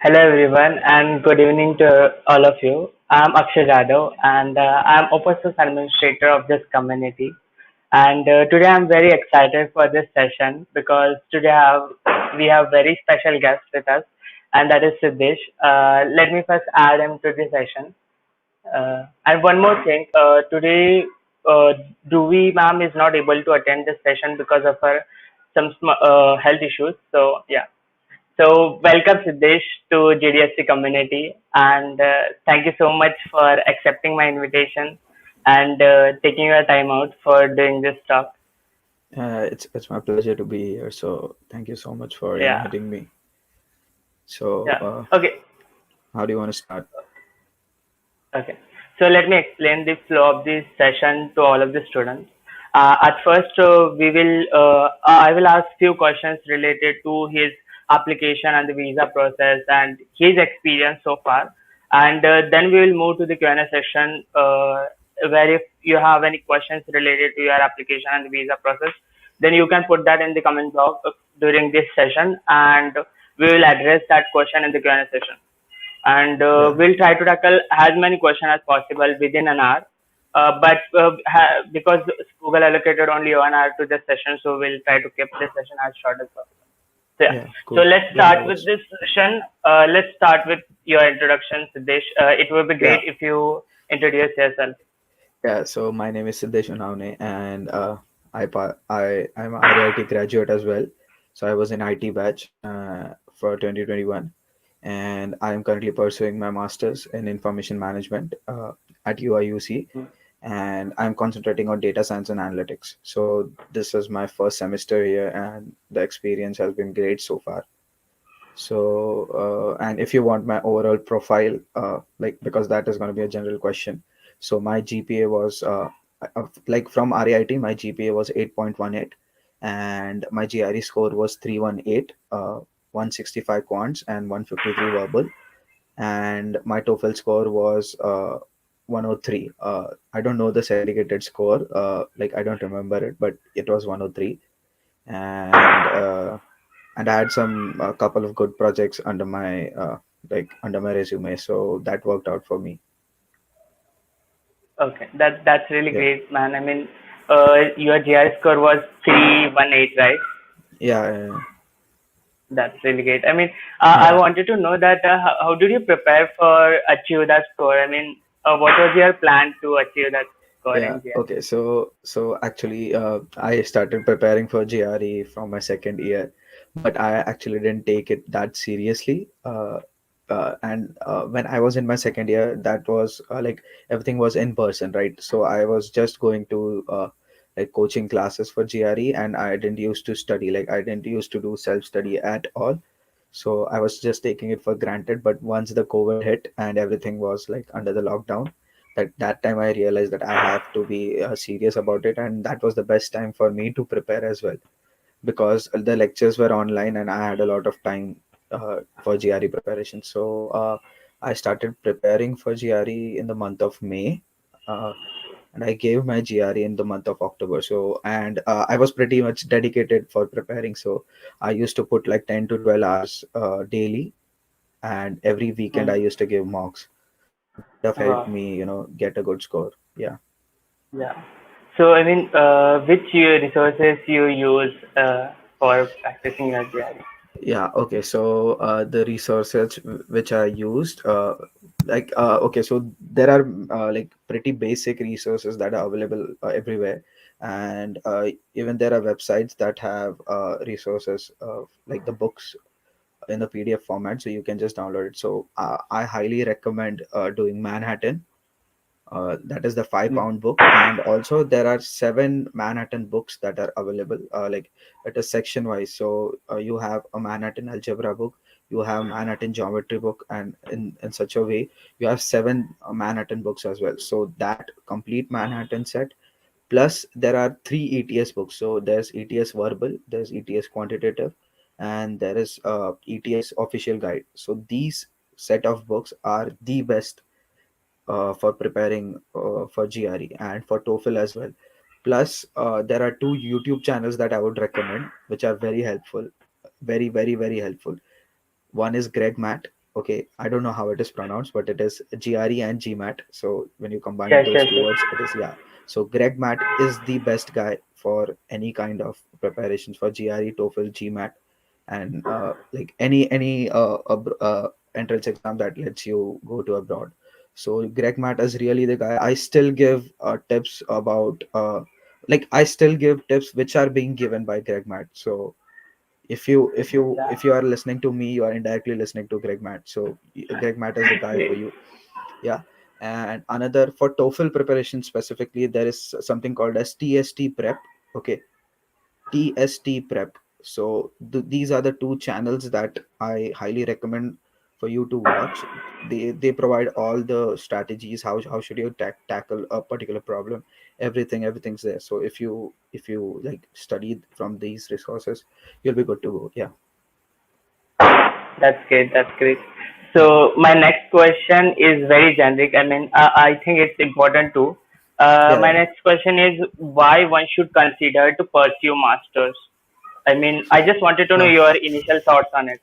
Hello everyone and good evening to all of you. I'm Akshay Jadhav and I'm Opus Administrator of this community. And today I'm very excited for this session because we have very special guest with us, and that is Siddhesh. Let me first add him to the session. And one more thing, today uh, Dhruvi ma'am is not able to attend this session because of her health issues. So yeah, so welcome Siddhesh to GDSC community, and thank you so much for accepting my invitation and taking your time out for doing this talk. It's my pleasure to be here. So thank you so much for Yeah, inviting me. So yeah. Okay, how do you want to start? okay. So let me explain the flow of this session to all of the students. At first, I will ask few questions related to his application and the visa process and his experience so far, and then we will move to the Q&A section, where if you have any questions related to your application and the visa process, then you can put that in the comment box during this session, and we will address that question in the Q&A session, and Yeah, we'll try to tackle as many questions as possible within an hour. Because Google allocated only 1 hour to this session, so we'll try to keep this session as short as possible. So, yeah. yeah, So cool. let's Yeah, that start with works. this session. Let's start with your introduction, Siddhesh. It would be Yeah, great if you introduce yourself. yeah. So my name is Siddhesh Unhavane, and I'm a RIT graduate as well. So I was in IT batch for 2021, and I am currently pursuing my masters in information management at UIUC, and I'm concentrating on data science and analytics. So this is my first semester here, and the experience has been great so far. So, and if you want my overall profile, like because that is going to be a general question. So my GPA was like from RIT, my GPA was 8.18, and my GRE score was 318, 165 quants and 153 verbal, and my TOEFL score was 103. I don't know the segregated score, like I don't remember it, but it was 103, and I had some a couple of good projects under my resume, so that worked out for me. Okay, that's really Yeah, great, man. I mean, your GR score was 318, right? yeah, That's really great. I mean, I yeah, wanted to know that how did you prepare for achieve that score? I mean, what was your plan to achieve that score yeah. in GR? Okay, so actually, I started preparing for GRE from my second year, but I actually didn't take it that seriously. And when I was in my second year, that was like everything was in person, right? So I was just going to like coaching classes for GRE, and I didn't used to study. Like I didn't used to do self study at all. So I was just taking it for granted. But once the COVID hit and everything was like under the lockdown, that time I realized that I have to be serious about it, and that was the best time for me to prepare as well, because the lectures were online and I had a lot of time for GRE preparation. So I started preparing for GRE in the month of May, uh, and I gave my GRE in the month of October. So, and I was pretty much dedicated for preparing. So I used to put like 10 to 12 hours daily, and every weekend I Hmm. used to give mocks. So that kind of helped Wow. me, get a good score. Yeah. Yeah. So I mean, which resources you use for practicing your GRE? Yeah, okay. So the resources which are used, okay, so there are like pretty basic resources that are available everywhere, and even there are websites that have resources like the books in the PDF format, so you can just download it. So I highly recommend doing Manhattan. That is the 5 pound book, and also there are 7 Manhattan books that are available. Like it is section wise. So you have a Manhattan algebra book, you have Manhattan geometry book, and in such a way you have 7 Manhattan books as well. So that complete Manhattan set. Plus there are 3 ETS books. So there's ETS verbal, there's ETS quantitative, and there is ETS official guide. So these set of books are the best for preparing for GRE and for TOEFL as well. Plus, there are 2 YouTube channels that I would recommend, which are very helpful, very, very, very helpful. One is Greg Matt, Okay, I don't know how it is pronounced, but it is GRE and GMAT. So when you combine Yes, those yes, two yes. words, it is, yeah. So Greg Matt is the best guy for any kind of preparations for GRE, TOEFL, GMAT, and like any entrance exam that lets you go to abroad. So Greg Matt is really the guy. I still give tips about like I still give tips which are being given by Greg Matt. So if you Yeah. are listening to me, you are indirectly listening to Greg Matt. So Greg Matt is the guy for Great. you. Yeah. And another, for TOEFL preparation specifically, there is something called as TST prep. Okay, TST prep. So these are the two channels that I highly recommend for you to watch. They provide all the strategies, how should you tackle a particular problem. Everything's there. So if you like study from these resources, you'll be good to go. Yeah. That's great. That's great. Yeah. So my next question is very generic. I mean, I think it's important too. Yeah. My Yeah. next question is why one should consider to pursue masters. I mean, I just wanted to know uh, your initial thoughts on it.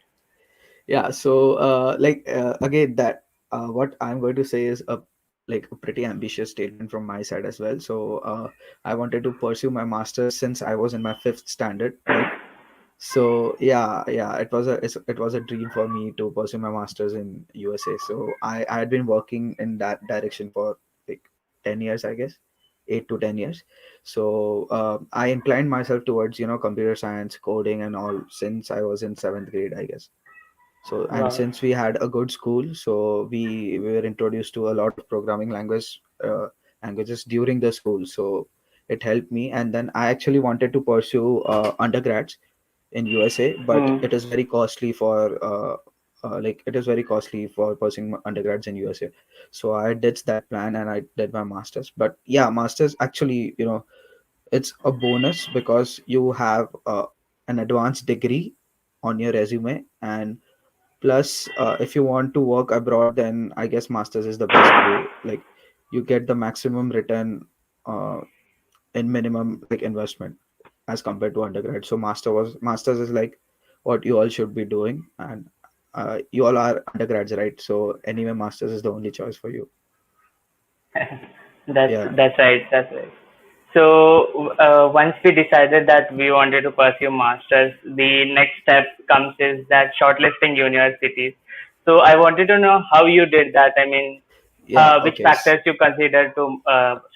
yeah. So again, that what I'm going to say is a like a pretty ambitious statement from my side as well. So I wanted to pursue my master's since I was in my fifth standard, right? So yeah, it was a dream for me to pursue my masters in USA. So I had been working in that direction for like 10 years, I guess, 8 to 10 years. So I inclined myself towards computer science, coding, and all since I was in seventh grade, I guess. So, and Wow. since we had a good school, so we were introduced to a lot of programming languages during the school. So it helped me, and then I actually wanted to pursue undergrads in USA, but Hmm. it is very costly for it is very costly for pursuing undergrads in USA. So I ditched that plan and I did my masters. But yeah, masters actually, it's a bonus because you have an advanced degree on your resume. And plus, if you want to work abroad, then I guess masters is the best way. Like you get the maximum return uh, in minimum like investment as compared to undergrad. So masters is like what you all should be doing, and you all are undergrads, right? So anyway, masters is the only choice for you. Yeah, That's right. That's right. So once we decided that we wanted to pursue masters, the next step comes is that shortlisting universities. So I wanted to know how you did that. I mean, yeah. which Okay. factors you consider to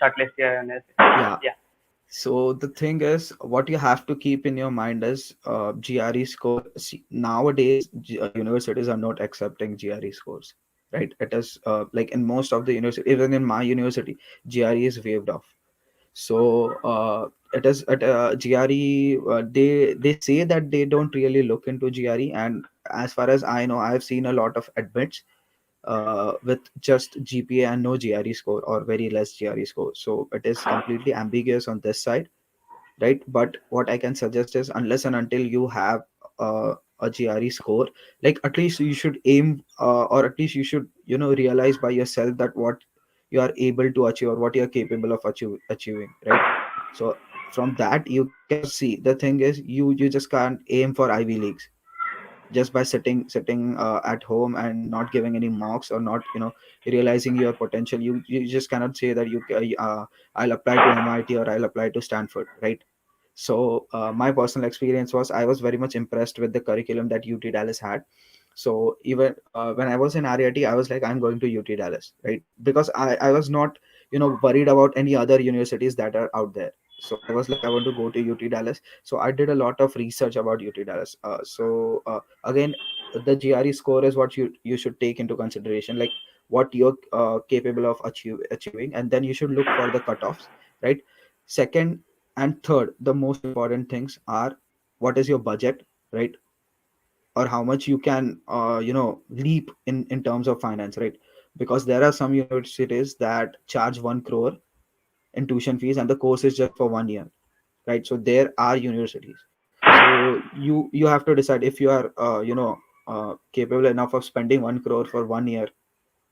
shortlist your university? Yeah. Yeah. So the thing is, what you have to keep in your mind is GRE score. See, nowadays, universities are not accepting GRE scores, right? It is like in most of the university, even in my university, GRE is waived off. So it is at GRE. They say that they don't really look into GRE, and as far as I know, I've seen a lot of admits with just GPA and no GRE score or very less GRE score. So it is completely ambiguous on this side, right? But what I can suggest is, unless and until you have a GRE score, like at least you should aim, or at least you should realize by yourself that what you are able to achieve or what you are capable of achieving, right? So from that you can just see. The thing is, you just can't aim for Ivy Leagues just by sitting at home and not giving any marks, or not realizing your potential. You just cannot say that I'll apply to MIT or I'll apply to Stanford, right? So my personal experience was, I was very much impressed with the curriculum that UT Dallas had. So even when I was in RIT, I was like, I'm going to UT Dallas, right? Because I was not worried about any other universities that are out there. So I was like, I want to go to UT Dallas. So I did a lot of research about UT Dallas. Again, the GRE score is what you should take into consideration, like what you're capable of achieving, and then you should look for the cutoffs, right? Second and third, the most important things are, what is your budget, right? Or how much you can leap in terms of finance, right? Because there are some universities that charge 1 crore in tuition fees, and the course is just for 1 year, right? So there are universities. So you have to decide if you are capable enough of spending 1 crore for 1 year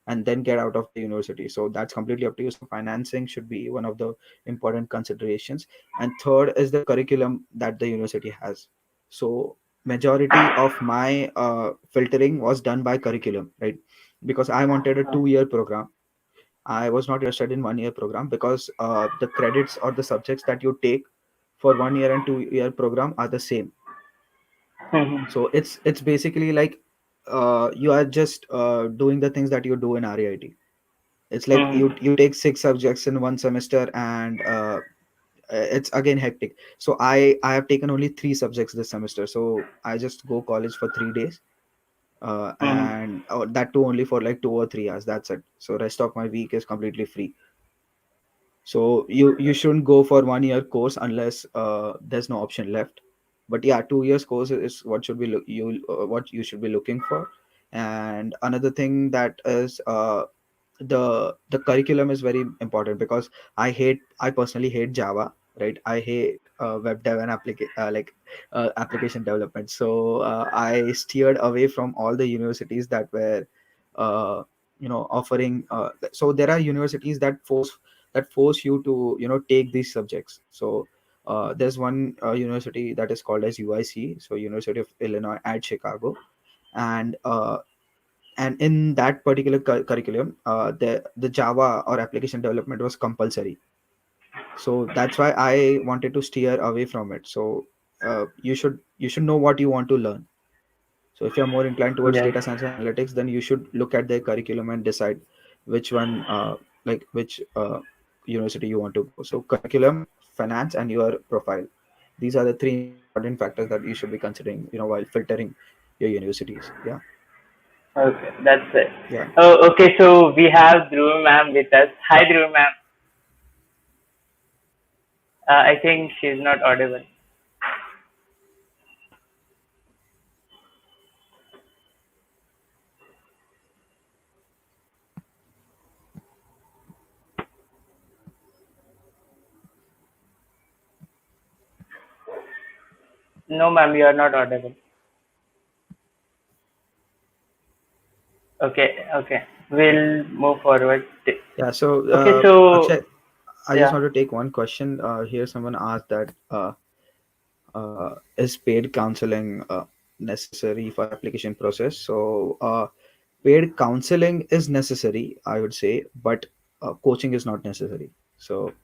and then get out of the university. So that's completely up to you. So financing should be one of the important considerations. And third is the curriculum that the university has. So majority of my filtering was done by curriculum, right? Because I wanted a 2 year program. I was not interested in 1 year program because the credits or the subjects that you take for 1 year and 2 year program are the same. Mm-hmm. So it's basically like you are just doing the things that you do in RAIT. It's like you take 6 subjects in one semester, and it's again hectic. So I have taken only 3 subjects this semester, so I just go college for 3 days, Mm-hmm. and that too only for like 2 or 3 hours. That's it. So rest of my week is completely free. So you shouldn't go for 1 year course unless there's no option left. But yeah, 2 years course is what should be what you should be looking for. And another thing that is the curriculum is very important, because I personally hate Java, right? I hate web dev and application development. So I steered away from all the universities that were uh, offering so there are universities that force you to take these subjects. So there's one university that is called as UIC, so University of Illinois at Chicago. And uh, and in that particular curriculum, the Java or application development was compulsory. So that's why I wanted to steer away from it. So you should know what you want to learn. So if you're more inclined towards Yes. data science and analytics, then you should look at their curriculum and decide which one, which university you want to go. So curriculum, finance, and your profile. These are the three important factors that you should be considering, while filtering your universities. Yeah, Okay, that's it. yeah, Oh, okay. So we have Dhruvi ma'am with us. Hi, Dhruvi ma'am. I think she's not audible. No, ma'am, you are not audible. Okay, okay. We'll move forward. yeah. So Okay, so Akshay, I just yeah. want to take one question. Here, someone asked that is paid counseling necessary for application process? So paid counseling is necessary, I would say, but coaching is not necessary. So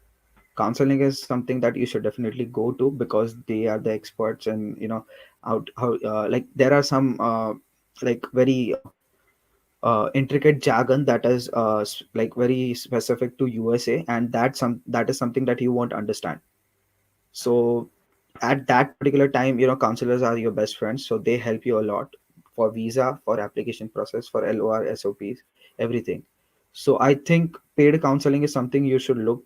counseling is something that you should definitely go to, because they are the experts, and how like there are some very intricate jargon that is like very specific to USA, and that is something that you won't understand. So at that particular time, counselors are your best friends, so they help you a lot for visa, for application process, for LOR, SOPs, everything. So I think paid counseling is something you should look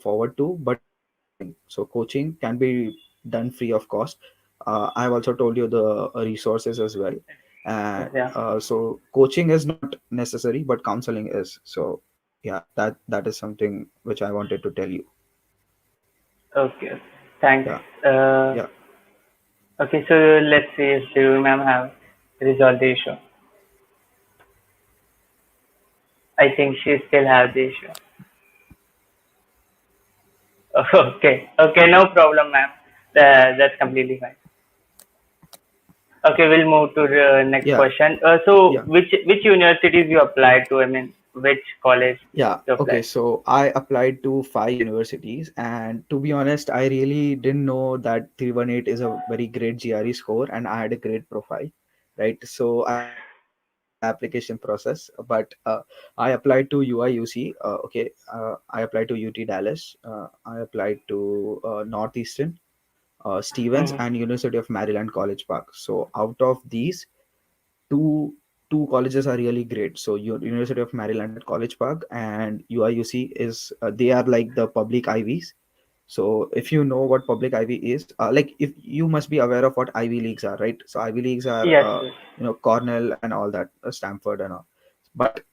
forward to, but not coaching. So coaching can be done free of cost. I've also told you the resources as well. And Yeah. so coaching is not necessary, but counseling is. So yeah, that is something which I wanted to tell you. Okay. Thanks. Yeah, Uh, yeah. okay, so let's see if Dhruvi ma'am have resolved the issue. I think she still have the issue. Okay. Okay, no problem, ma'am. That's completely fine. Okay, we'll move to the next Yeah, question. So, yeah, which universities you applied to? I mean, which college yeah. you Okay, applied? so I applied to 5 universities, and to be honest, I really didn't know that 318 is a very great GRE score, and I had a great profile, right? So I didn't go through the application process, but I applied to UIUC. Okay, I applied to UT Dallas. I applied to Northeastern, Stevens, Mm-hmm. and University of Maryland College Park. So out of these, two two colleges are really great. So University of Maryland at College Park and UIUC is they are like the public Ivies. So if you know what public Ivy is, like if you must be aware of what Ivy Leagues are, right? So Ivy Leagues are Yes, yes. Cornell and all that, Stanford and all. But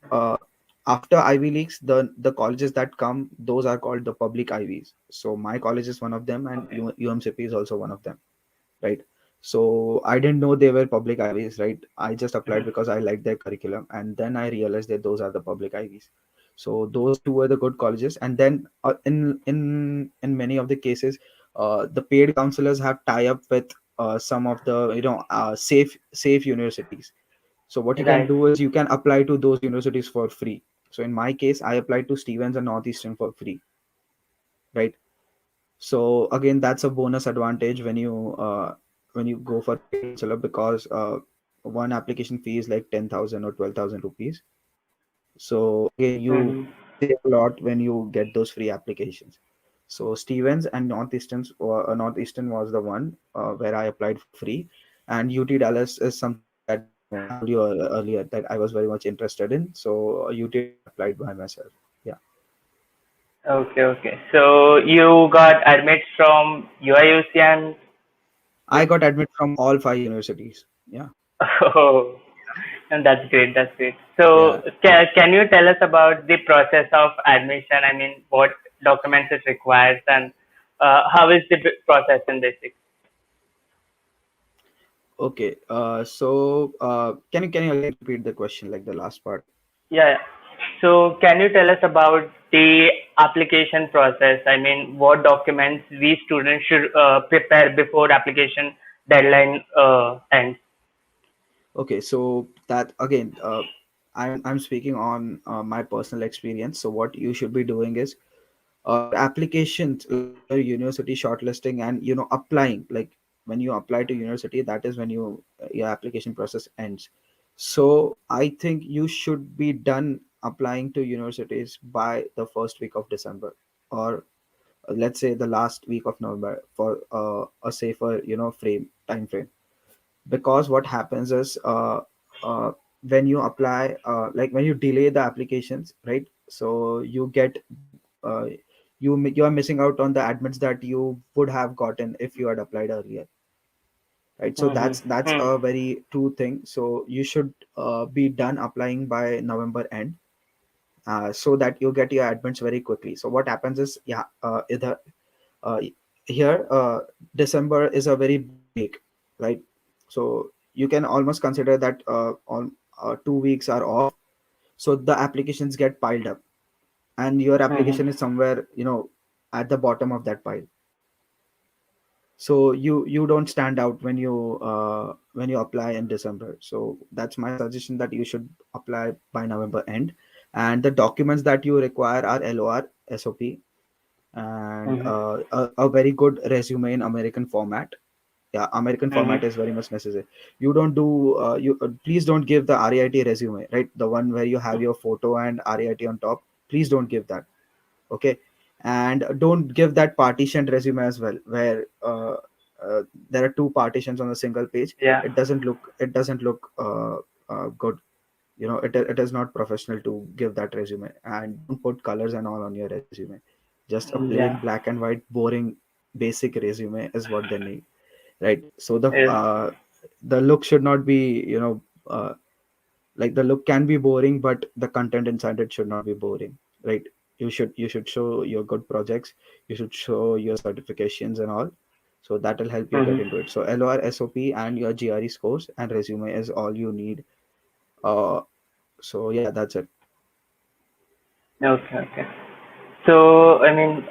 after Ivy Leagues, the colleges that come, those are called the public Ivies. So my college is one of them, and Okay. UMCP is also one of them, right? So I didn't know they were public Ivies, right? I just applied Mhm. because I liked their curriculum, and then I realized that those are the public Ivies. So those two were the good colleges, and then in many of the cases, the paid counselors have tie up with some of the safe universities. So what you can Right. do is you can apply to those universities for free. So in my case, I applied to Stevens and Northeastern for free, right? So again, that's a bonus advantage when you go for paid counselor, because one application fee is like 10,000 or 12,000 rupees. So again, Mm-hmm. you save a lot when you get those free applications. So Stevens and Northeastern was the one where I applied for free, and UT Dallas is something that I told you earlier that I was very much interested in. So UT Dallas I applied by myself. Yeah, Okay, okay. So you got admits from UIUC and I got admit from all five universities. Yeah, oh, and that's great. That's great. So yeah. can you tell us about the process of admission? I mean, what documents it requires and how is the process in basic? Okay. Can you again repeat the question, like the last part? Yeah. So can you tell us about the application process? I mean, what documents we students should prepare before application deadline ends? Okay, so that again, I'm speaking on my personal experience. So what you should be doing is your applications, like when your university shortlisting and applying, like when you apply to university, that is when your application process ends. So I think you should be done applying to universities by the first week of December, or let's say the last week of November, for a safer time frame. Because what happens is uh, when you apply, like when you delay the applications, right? So you are missing out on the admits that you would have gotten if you had applied earlier, right? So that's Mm-hmm. a very true thing. So you should be done applying by November end, so that you get your admits very quickly. So what happens is, uh, here December is a very big week, right? So you can almost consider that on 2 weeks are off, so the applications get piled up, and your Mm-hmm. application is somewhere at the bottom of that pile. So you don't stand out when you apply in December. So that's my suggestion, that you should apply by November end. And the documents that you require are LOR, SOP, and Mm-hmm. a very good resume in American format. Yeah, American format is Mm-hmm. very much necessary. You don't do you Please don't give the REIT resume, right? The one where you have your photo and REIT on top. Please don't give that. Okay. And don't give that partitioned resume as well, where there are two partitions on a single page. Yeah. It doesn't look good. It is not professional to give that resume. And don't put colors and all on your resume. Just a plain Yeah. black and white boring basic resume is what they need, right? So Yes. the look should not be, like the look can be boring, but the content inside it should not be boring, right? You should show your good projects, you should show your certifications and all. So that will help you get into Mm-hmm. it. So LOR, SOP, and your GRE scores and resume is all you need. uh so yeah, that's it. Okay. Okay. So, I mean,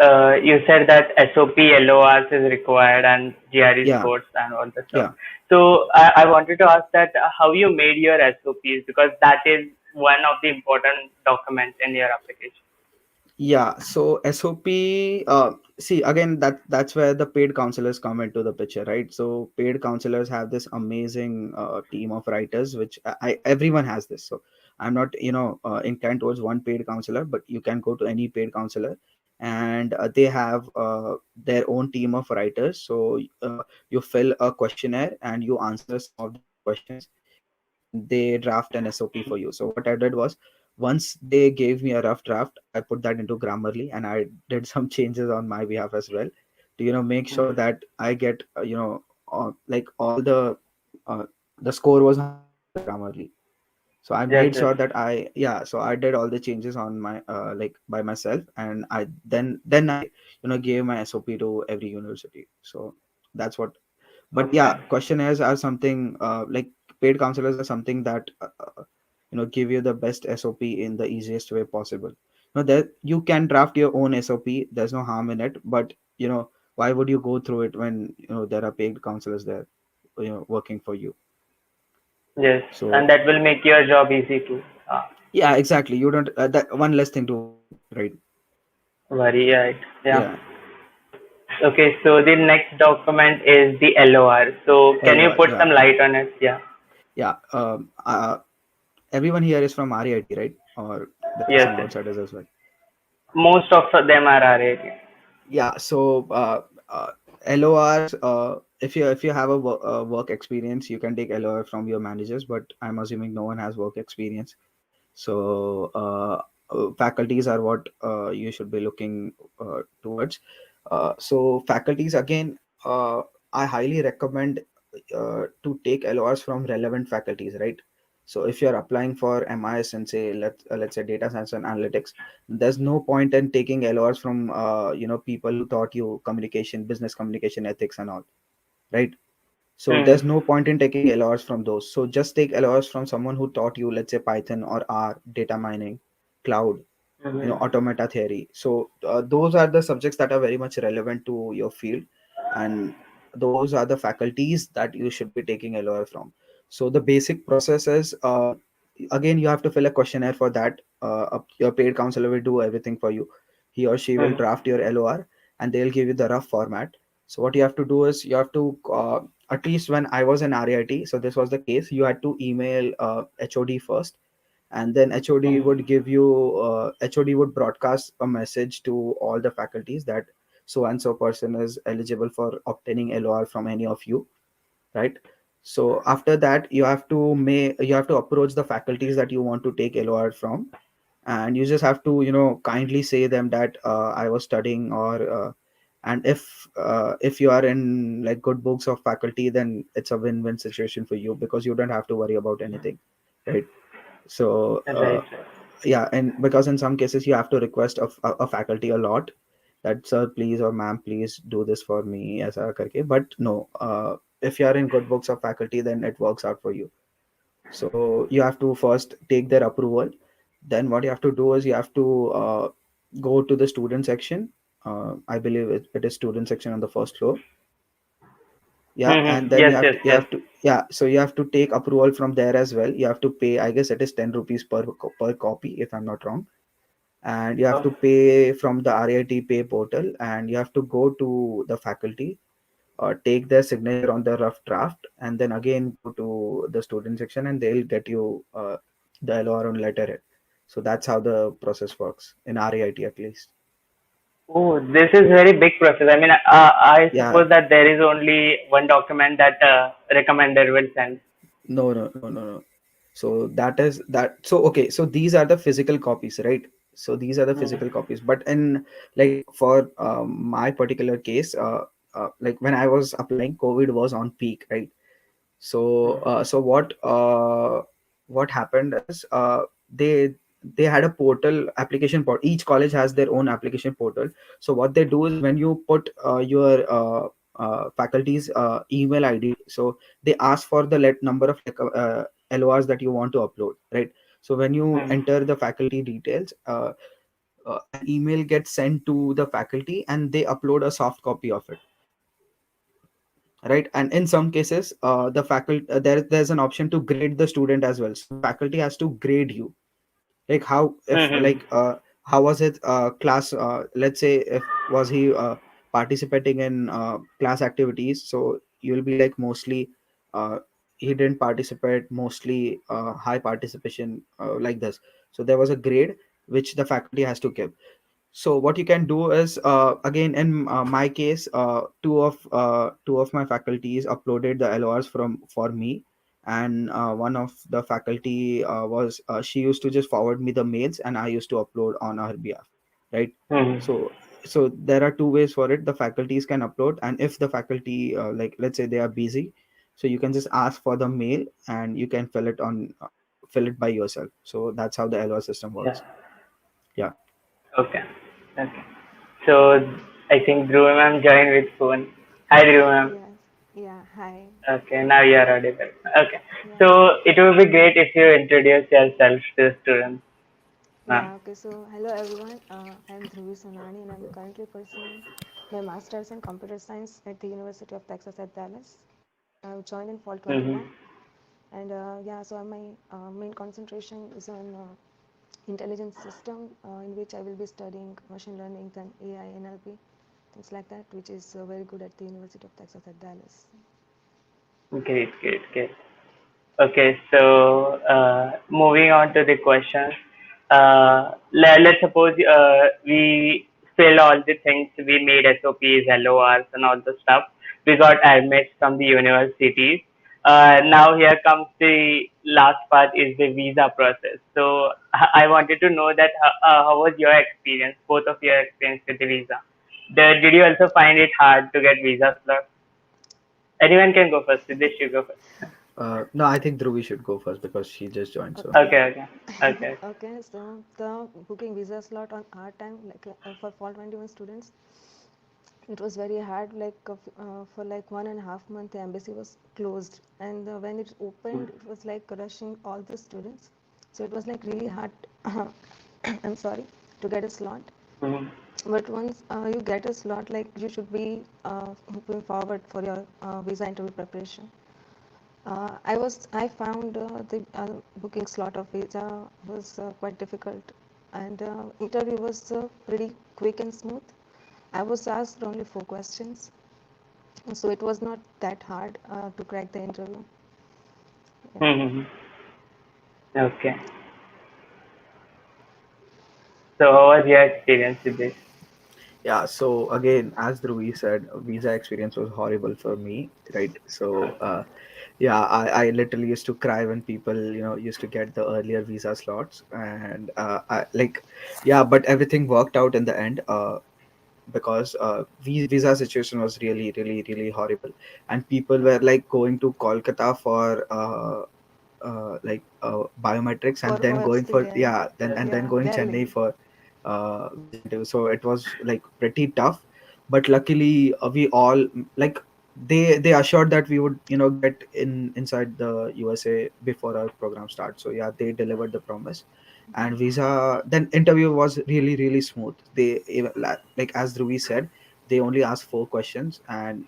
you said that SOP, LORs is required and GRE Yeah, scores and all the stuff. yeah. So, I wanted to ask that how you made your SOPs because that is one of the important documents in your application. Yeah, so SOP, see again, that's where the paid counselors come into the picture, right? So paid counselors have this amazing team of writers, which everyone has this. So I'm not, inclined towards one paid counselor, but you can go to any paid counselor, and they have their own team of writers. So you fill a questionnaire and you answer some of the questions, and they draft an SOP for you. So what I did was, once they gave me a rough draft, I put that into Grammarly, and I did some changes on my behalf as well to make sure that I get like all uh, the score was 100 on the Grammarly. So I Yes, made yes. sure that so I did all the changes on my like by myself, and I gave my SOP to every university. So that's what. But yeah, Okay. questionnaires are something, like paid counselors are something that give you the best SOP in the easiest way possible. That you can draft your own SOP, there's no harm in it, but why would you go through it when there are paid counselors there? working for you. Yes, and So that will make your job easy to yeah, exactly. You don't that one less thing to worry, right? worry, right? Yeah. Yeah, Okay, so the next document is the LOR. So can you LOR. put Yeah, some light on it? Yeah. yeah. Everyone here is from RIT, right? Or there are Yes, some yes. outsiders as well. Most of them are RAT. Yeah. So LORs. If you have a work experience, you can take LOR from your managers. But I'm assuming no one has work experience. So faculties are what you should be looking towards. So faculties again, I highly recommend to take LORs from relevant faculties, right? So if you're applying for MIS and say let's say data science and analytics, there's no point in taking LORs from people who taught you communication, business communication, ethics, and all, right? So Hmm. there's no point in taking LORs from those. So just take LORs from someone who taught you, let's say Python or R, data mining, cloud, Hmm. automata theory. So those are the subjects that are very much relevant to your field, and those are the faculties that you should be taking LOR from. So the basic process is, again, you have to fill a questionnaire for that. Your paid counselor will do everything for you. He or she will Hmm. draft your LOR, and they'll give you the rough format. So what you have to do is you have to, at least when I was in RIT, so this was the case, you had to email HOD first, and then HOD Hmm. would give you, HOD would broadcast a message to all the faculties that so and so person is eligible for obtaining LOR from any of you, right? So after that, you have to approach the faculties that you want to take LOR from, and you just have to kindly say them that I was studying, or and if you are in like good books of faculty, then it's a win-win situation for you because you don't have to worry about anything, right? So Right, right. yeah, and because in some cases you have to request of a faculty a lot, that sir please or ma'am please do this for me as a karke. But no, if you are in good books of faculty, then it works out for you. So you have to first take their approval. Then what you have to do is you have to go to the student section. I believe it is student section on the first floor. Yeah, and Hmm. then Yes, yes, you yes. have to yeah, so you have to take approval from there as well. You have to pay, I guess it is 10 rupees per copy, if I'm not wrong. And you have Oh. to pay from the RIT pay portal, and you have to go to the faculty, take their signature on the rough draft, and then again go to the student section, and they'll get you the LOR on letterhead. So that's how the process works in RIT at least. Oh, this is very big process. I mean, I Yeah, suppose that there is only one document that recommender will send. no, no, no, no, no. So that is that. So okay, so these are the physical copies, right? So these are the Hmm. physical copies. But in like for my particular case, like when I was applying, COVID was on peak, right? So what happened is they had a portal application port. Each college has their own application portal. So what they do is when you put your faculty's email ID, so they ask for the let number of like LORs that you want to upload, right? So when you Hmm. enter the faculty details, an email gets sent to the faculty, and they upload a soft copy of it, right? And in some cases the faculty there's an option to grade the student as well, so the faculty has to grade you, like how if Hmm. like how was it class, let's say if was he participating in class activities, so you'll be like mostly uh, he didn't participate, mostly high participation, like this. So there was a grade which the faculty has to give. So what you can do is, again in my case, two of my faculties uploaded the LORs from for me, and one of the faculty was she used to just forward me the mails, and I used to upload on her behalf, right? Hmm. So there are two ways for it. The faculties can upload, and if the faculty like let's say they are busy, so you can just ask for the mail and you can fill it by yourself. So that's how the LOR system Yeah. works. Yeah. Okay. Okay. So I think Dhruvi ma'am joined with phone. Hi Dhruvi ma'am. Yes. Yeah. Hi. Okay, now you are audible. Okay. Yeah. So it would be great if you introduce yourself to the students, ma'am. Yeah. Okay. So, hello everyone. I'm Dhruvi Sonani, and I'm currently pursuing my master's in computer science at the University of Texas at Dallas. I've joined in fall Mm-hmm. 21, and yeah, so my main concentration is on intelligence system, in which I will be studying machine learning, then AI, NLP, things like that, which is very good at the University of Texas at Dallas. Great, great, great. Okay, so moving on to the questions. Let's suppose we filled all the things, we made SOPs, LORs, and all the stuff. We got admits from the universities. Now here comes the last part is the visa process. So I wanted to know that how was your experience, both of your experience with the visa? Did you also find it hard to get visa slots? Anyone can go first. Siddhesh, you go first. No, I think Dhruvi should go first because she just joined. So Okay. Okay, okay, okay. Okay, so the booking visa slot on our time, like for fall 21 students, it was very hard. Like for like 1.5 months, the embassy was closed, and when it opened, it was like rushing all the students. So it was like really hard. I'm sorry, to get a slot. Mhm. But once you get a slot, like you should be moving forward for your visa interview preparation. I found the booking slot of visa was quite difficult, and interview was pretty quick and smooth. I was asked only 4 questions, so it was not that hard to crack the interview. Yeah. Mhm. Okay. So, how was your experience with this? yeah, so again, as Dhruvi said, visa experience was horrible for me, right? So yeah, I literally used to cry when people, used to get the earlier visa slots, and yeah, but everything worked out in the end. Because visa situation was really really really horrible, and people were like going to Kolkata for biometrics, For and then going OFC, for, yeah, yeah, then yeah, going Chennai Delhi. for visa interview. So it was like pretty tough, but luckily we all, like, they assured that we would, get inside the USA before our program starts. So yeah, they delivered the promise. And visa, then interview was really really smooth. They even, like as Dhruvi said, they only asked 4 questions, and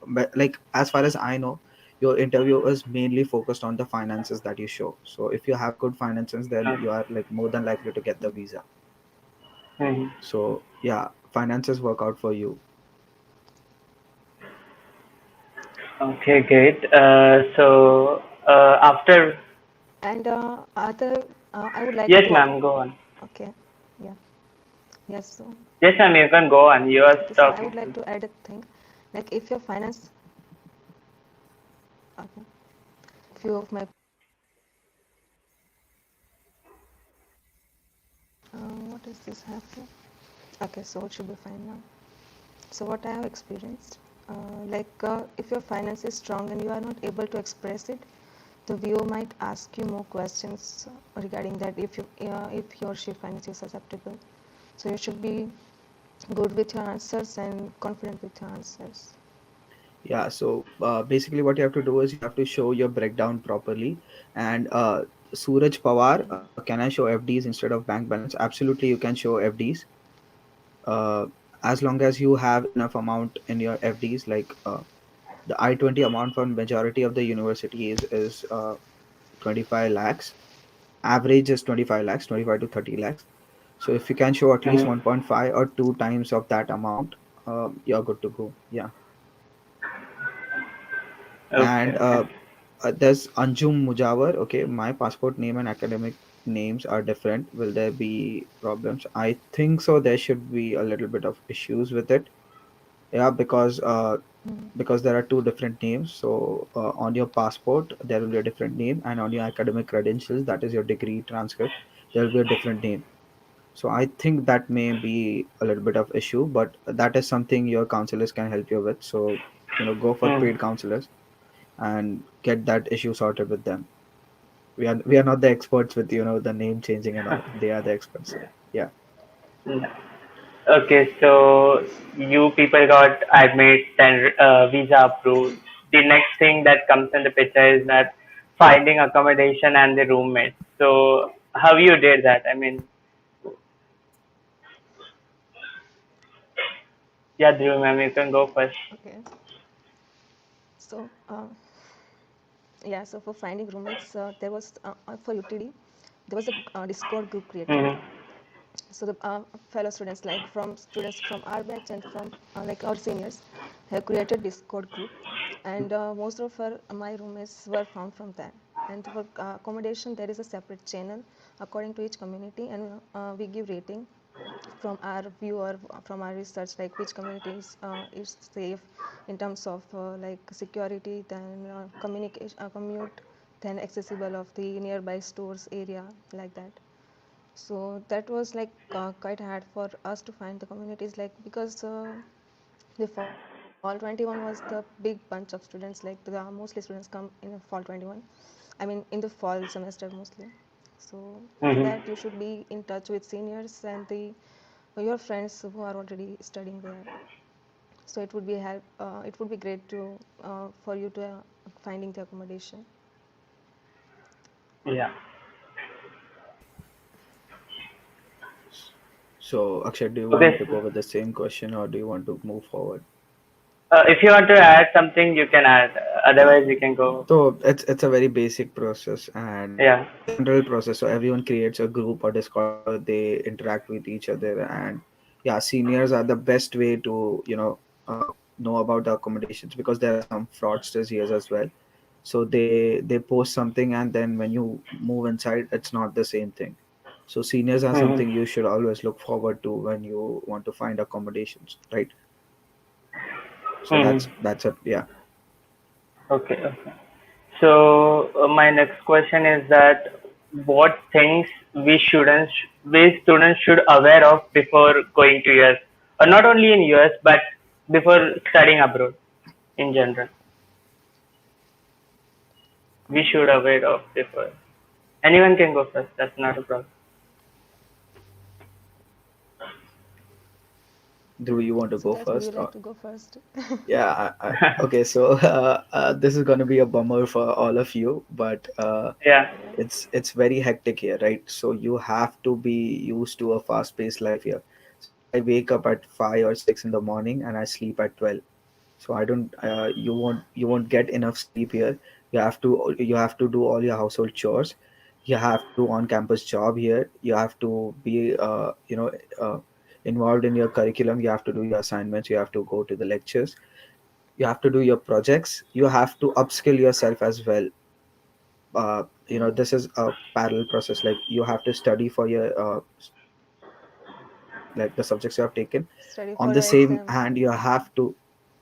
but like as far as I know, your interview is mainly focused on the finances that you show. So if you have good finances, then Uh, you are like more than likely to get the visa. mhm. So yeah, finances work out for you. Okay, great. So, after, And other, I would like yes, to. ma'am, go on. Okay, yeah, yes. So Yes, ma'am, you can go on. You are okay, so I talking. would like to add a thing, like if your finance, okay, few of my, what is this happening? Okay, so it should be fine now. So what I have experienced, if your finance is strong and you are not able to express it, the viewer might ask you more questions regarding that if he or she finds you susceptible. So you should be good with your answers and confident with your answers. Yeah, so basically what you have to do is you have to show your breakdown properly. And Suraj Pawar, can I show FDs instead of bank balance? Absolutely, you can show FDs, uh, as long as you have enough amount in your FDs. Like the I-20 amount for majority of the university is 25 lakhs. Average is 25 lakhs, 25 to 30 lakhs. So if you can show at least Mhm. 1.5 or 2 times of that amount, you're good to go. Yeah. Okay, And okay. there's Anjum Mujawar. Okay, my passport name and academic names are different. Will there be problems? I think so. There should be a little bit of issues with it. Yeah, because there are two different names. So on your passport there will be a different name, and on your academic credentials, that is your degree transcript, there will be a different name. So I think that may be a little bit of issue, but that is something your counselors can help you with. So go for Hmm. paid counselors and get that issue sorted with them. We are not the experts with the name changing and all. They are the experts. So yeah. Okay, so you people got admit and visa approved. The next thing that comes in the picture is that finding accommodation and the roommates. So how you did that? I mean, yeah, Dhruv ma'am, you can go first. Okay. So, yeah, so for finding roommates, there was for UTD, there was a Discord group created. Mm-hmm. So the fellow students, like from students from our batch and from like our seniors, have created Discord group, and most of my roommates were found from that. And for accommodation, there is a separate channel according to each community, and we give rating from our view or from our research, like which communities is safe in terms of like security, then communication, commute, then accessible of the nearby stores area, like that. So that was like quite hard for us to find the communities, like because the fall 21 was the big bunch of students, like the mostly students come in the fall 21, I mean in the fall semester mostly. So for that you Mm-hmm. should be in touch with seniors and the your friends who are already studying there. So it would be help it would be great to for you to finding the accommodation. Yeah. So, Akshay, do you want Okay. to go with the same question or do you want to move forward? If you want to add something, you can add. Yeah. Otherwise, we can go. So it's a very basic process and Yeah. it's a general process. So everyone creates a group or Discord where they interact with each other, and yeah, seniors are the best way to know about the accommodations because there are some fraudsters here as well. So they post something and then when you move inside, it's not the same thing. So seniors are something Mm-hmm. you should always look forward to when you want to find accommodations, right? So Mm-hmm. that's it. Yeah. Okay. Okay. So my next question is that what things we students should aware of before going to US, or not only in US but before studying abroad in general. We should aware of before. Anyone can go first. That's not a problem. Dhruv, you want to go Siddharth, would you first like or? to go first? Yeah, okay. So this is going to be a bummer for all of you, but Yeah. Yeah. it's very hectic here, right? So you have to be used to a fast-paced life here. So I wake up at 5 or 6 in the morning and I sleep at 12. So I don't you won't get enough sleep here. You have to do all your household chores. You have to do on-campus job here. You have to be uh, involved in your curriculum. You have to do your assignments. You have to go to the lectures. You have to do your projects. You have to upskill yourself as well. Mm. This is a parallel process. Like you have to study for your like the subjects you have taken. Study On for the your same exam. hand, you have to,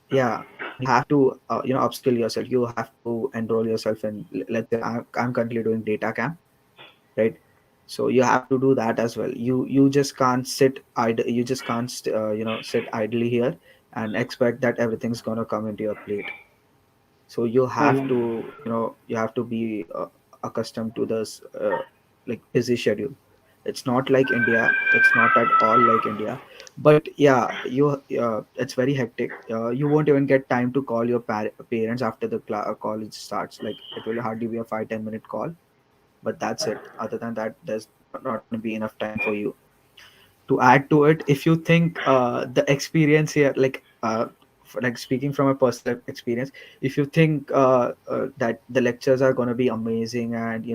yeah, and you have to upskill yourself. You have to enroll yourself in, let's say I'm currently doing data camp, right? So you have to do that as well. You just can't sit idle. You just can't sit idly here and expect that everything's gonna come into your plate. So you have Mm-hmm. to you have to be accustomed to this like busy schedule. It's not like India. It's not at all like India. But yeah, it's very hectic. You won't even get time to call your parents after the college starts. Like it will hardly be a 5-10 minute call, but that's it. Other than that, there's not going to be enough time for you. To add to it, if you think the experience here, like like speaking from a personal experience, if you think that the lectures are going to be amazing, and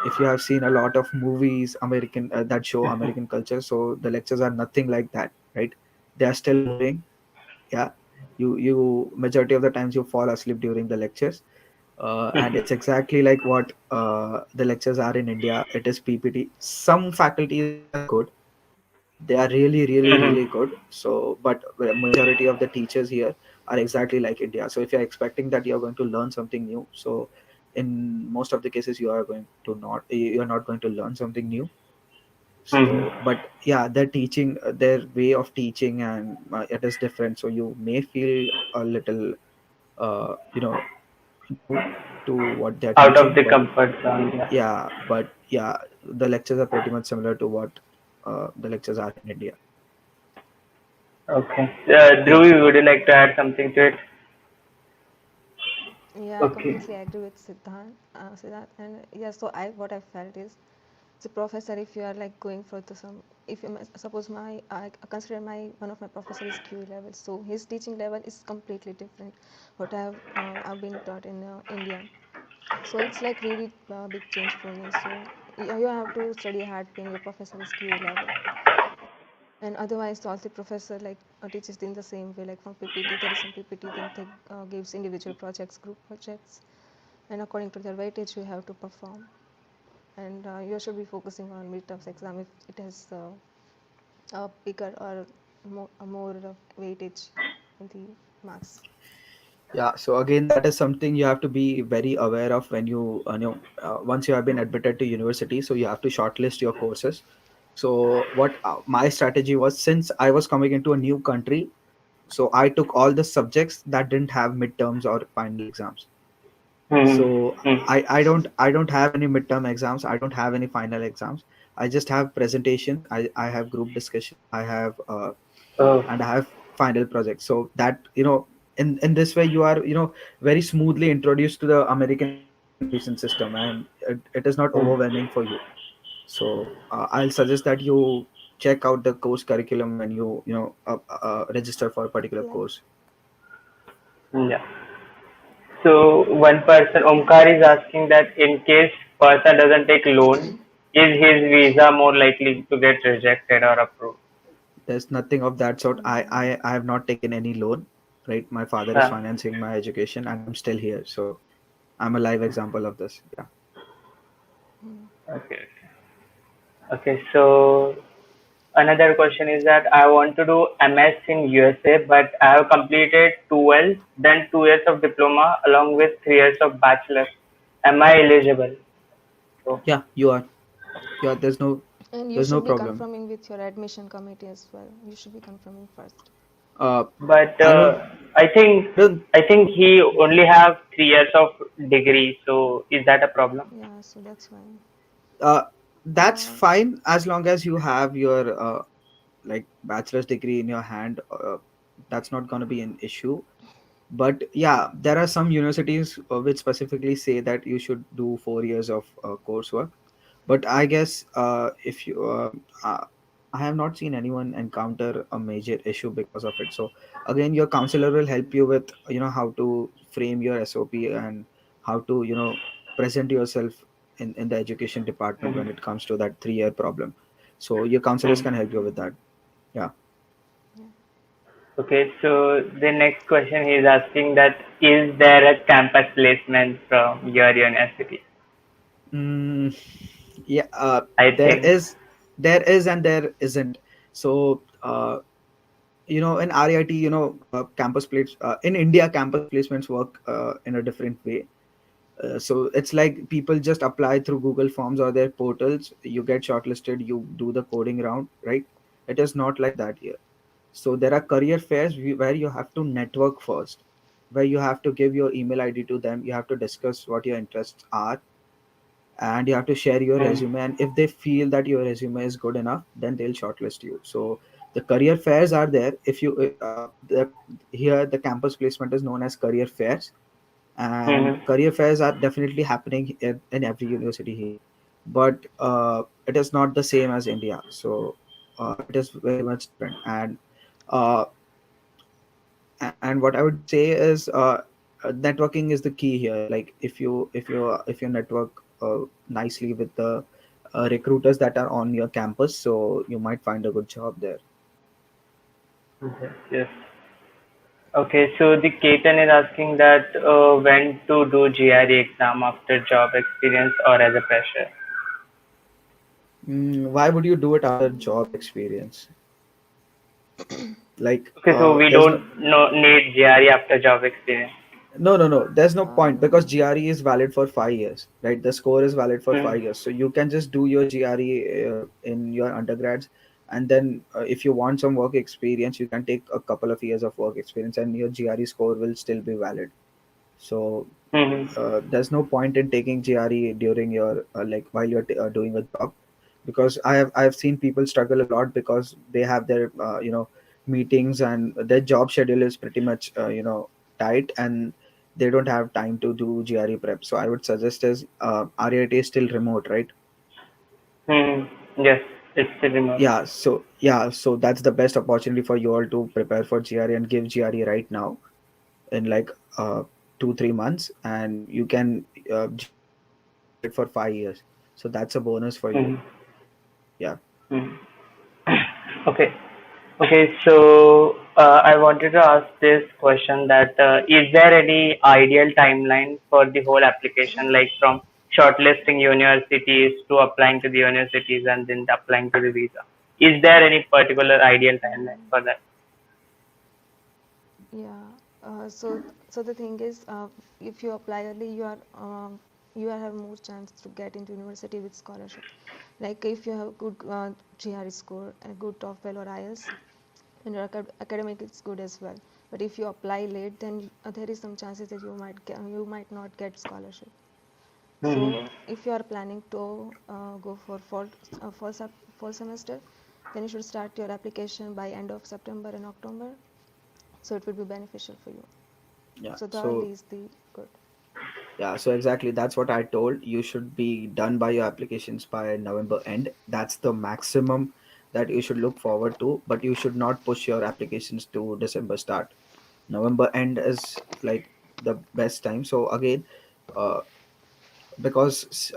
if you have seen a lot of movies American that show American culture, so the lectures are nothing like that, right? They are still boring. Yeah, you majority of the times you fall asleep during the lectures. And it's exactly like what the lectures are in India. It is PPT. Some faculties are good, they are really really Mm-hmm. really good. So but the majority of the teachers here are exactly like India. So if you're expecting that you're going to learn something new, so in most of the cases you're not going to learn something new. So Mm-hmm. but yeah, their teaching, their way of teaching, and it is different, so you may feel a little new to what they're Out of teaching. the But comfort zone. Yeah. yeah, the lectures are pretty much similar to what the lectures are in India. Okay. Yeah. Dhruvi, would you like to add something to it? Yeah, I Okay. completely agree with Siddharth. And yeah, so I what I felt is the professor, if you are like going for the some, if you suppose my I consider my one of my professor is QE level, so his teaching level is completely different what I've been taught in India. So it's like really big change for me. So you have to study hard when your professor is QE level, and otherwise all the professor like teaches in the same way, like from PPT there is some PPT, then they gives individual projects, group projects, and according to their weightage you have to perform, and you should be focusing on midterms exam if it has a bigger or more weightage in the marks. Yeah, so again, that is something you have to be very aware of when once you have been admitted to university, so you have to shortlist your courses. So what my strategy was, since I was coming into a new country, so I took all the subjects that didn't have midterms or final exams. So I don't have any midterm exams, I don't have any final exams. I just have presentations, I have group discussion, I have Oh, and I have final projects. So that, in this way you are, very smoothly introduced to the American education system, and it is not mm, overwhelming for you. So I'll suggest that you check out the course curriculum when you register for a particular Like, course. yeah. So one person, Omkar, is asking that in case person doesn't take loan, is his visa more likely to get rejected or approved? There's nothing of that sort. I, mm, I I have not taken any loan, right? My father is Huh. financing my education and I'm still here. So I'm a live example of this. Yeah. mm, Okay. Okay. So another question is that I want to do MS in USA, but I have completed 12, then 2 years of diploma along with 3 years of bachelor. Am I eligible? So, Yeah, you are. Yeah, and you there's no should be problem. confirming with your admission committee as well. You should be confirming first. uh but I don't I think I don't I think he only have 3 years of degree. So is that a problem? Yeah, so that's fine. uh that's uh, fine as long as you have your like bachelor's degree in your hand. That's not going to be an issue. But yeah, there are some universities which specifically say that you should do 4 years of coursework. But I guess if you I have not seen anyone encounter a major issue because of it. So again, your counselor will help you with how to frame your SOP and how to present yourself in the education department when it Mhm. comes to that 3-year problem. So your counselors can Mhm. help you with that. Yeah. yeah. Okay, so the next question he is asking that is there a campus placement from your university? Mm, yeah, I think. there is and there isn't. So in RIT, campus place in India, campus placements work in a different way. So it's like people just apply through Google Forms or their portals. You get shortlisted, you do the coding round, right? It is not like that here. So there are career fairs where you have to network first, where you have to give your email ID to them. You have to discuss what your interests are, and you have to share your Mm, resume. And if they feel that your resume is good enough, then they'll shortlist you. So the career fairs are there. If you here the campus placement is known as career fairs, and mhm. career fairs are definitely happening in every university here. But it is not the same as India. So it is very much different. Uh, and what I would say is networking is the key here. Like if you network nicely with the recruiters that are on your campus, so you might find a good job there. Yes, yes. Okay, so the Ketan is asking that when to do GRE exam after job experience or as a fresher. Why would you do it after job Mm, experience? Like Okay, so we there's don't no need GRE after job experience. no, there's no point, because um, GRE is valid for 5 years, right? The score is valid for Hmm. 5 years, so you can just do your GRE in your undergrads. And then if you want some work experience, you can take a couple of years of work experience and your GRE score will still be valid. So Hmm. there's no point in taking GRE during your like while you're doing a job, because I have seen people struggle a lot because they have their meetings, and their job schedule is pretty much tight, and they don't have time to do GRE prep. So I would suggest is RIT is still remote, right? Yes, it's still remote. Yeah, so that's the best opportunity for you all to prepare for GRE and give GRE right now in like 2-3 months, and you can GRE will be valid for 5 years. So that's a bonus for you. Mm-hmm. Yeah. Mm-hmm. Okay. Okay, so I wanted to ask this question that is there any ideal timeline for the whole application, like from shortlisting universities to applying to the universities and then applying to the visa? Is there any particular ideal timeline for that? Yeah. So the thing is, if you apply early, you have more chance to get into university with scholarship. Like if you have good GRE score and good TOEFL or IELTS, and your academic is good as well. But if you apply late, then there is some chances that you might not get scholarship. Mm-hmm. So if you are planning to go for fall semester, then you should start your application by end of September and October. So it will be beneficial for you. Yeah. So the So early is the good. yeah, so exactly that's what I told. You should be done by your applications by November end. That's the maximum that you should look forward to, but you should not push your applications to December start. November end is like the best time. So again, uh, because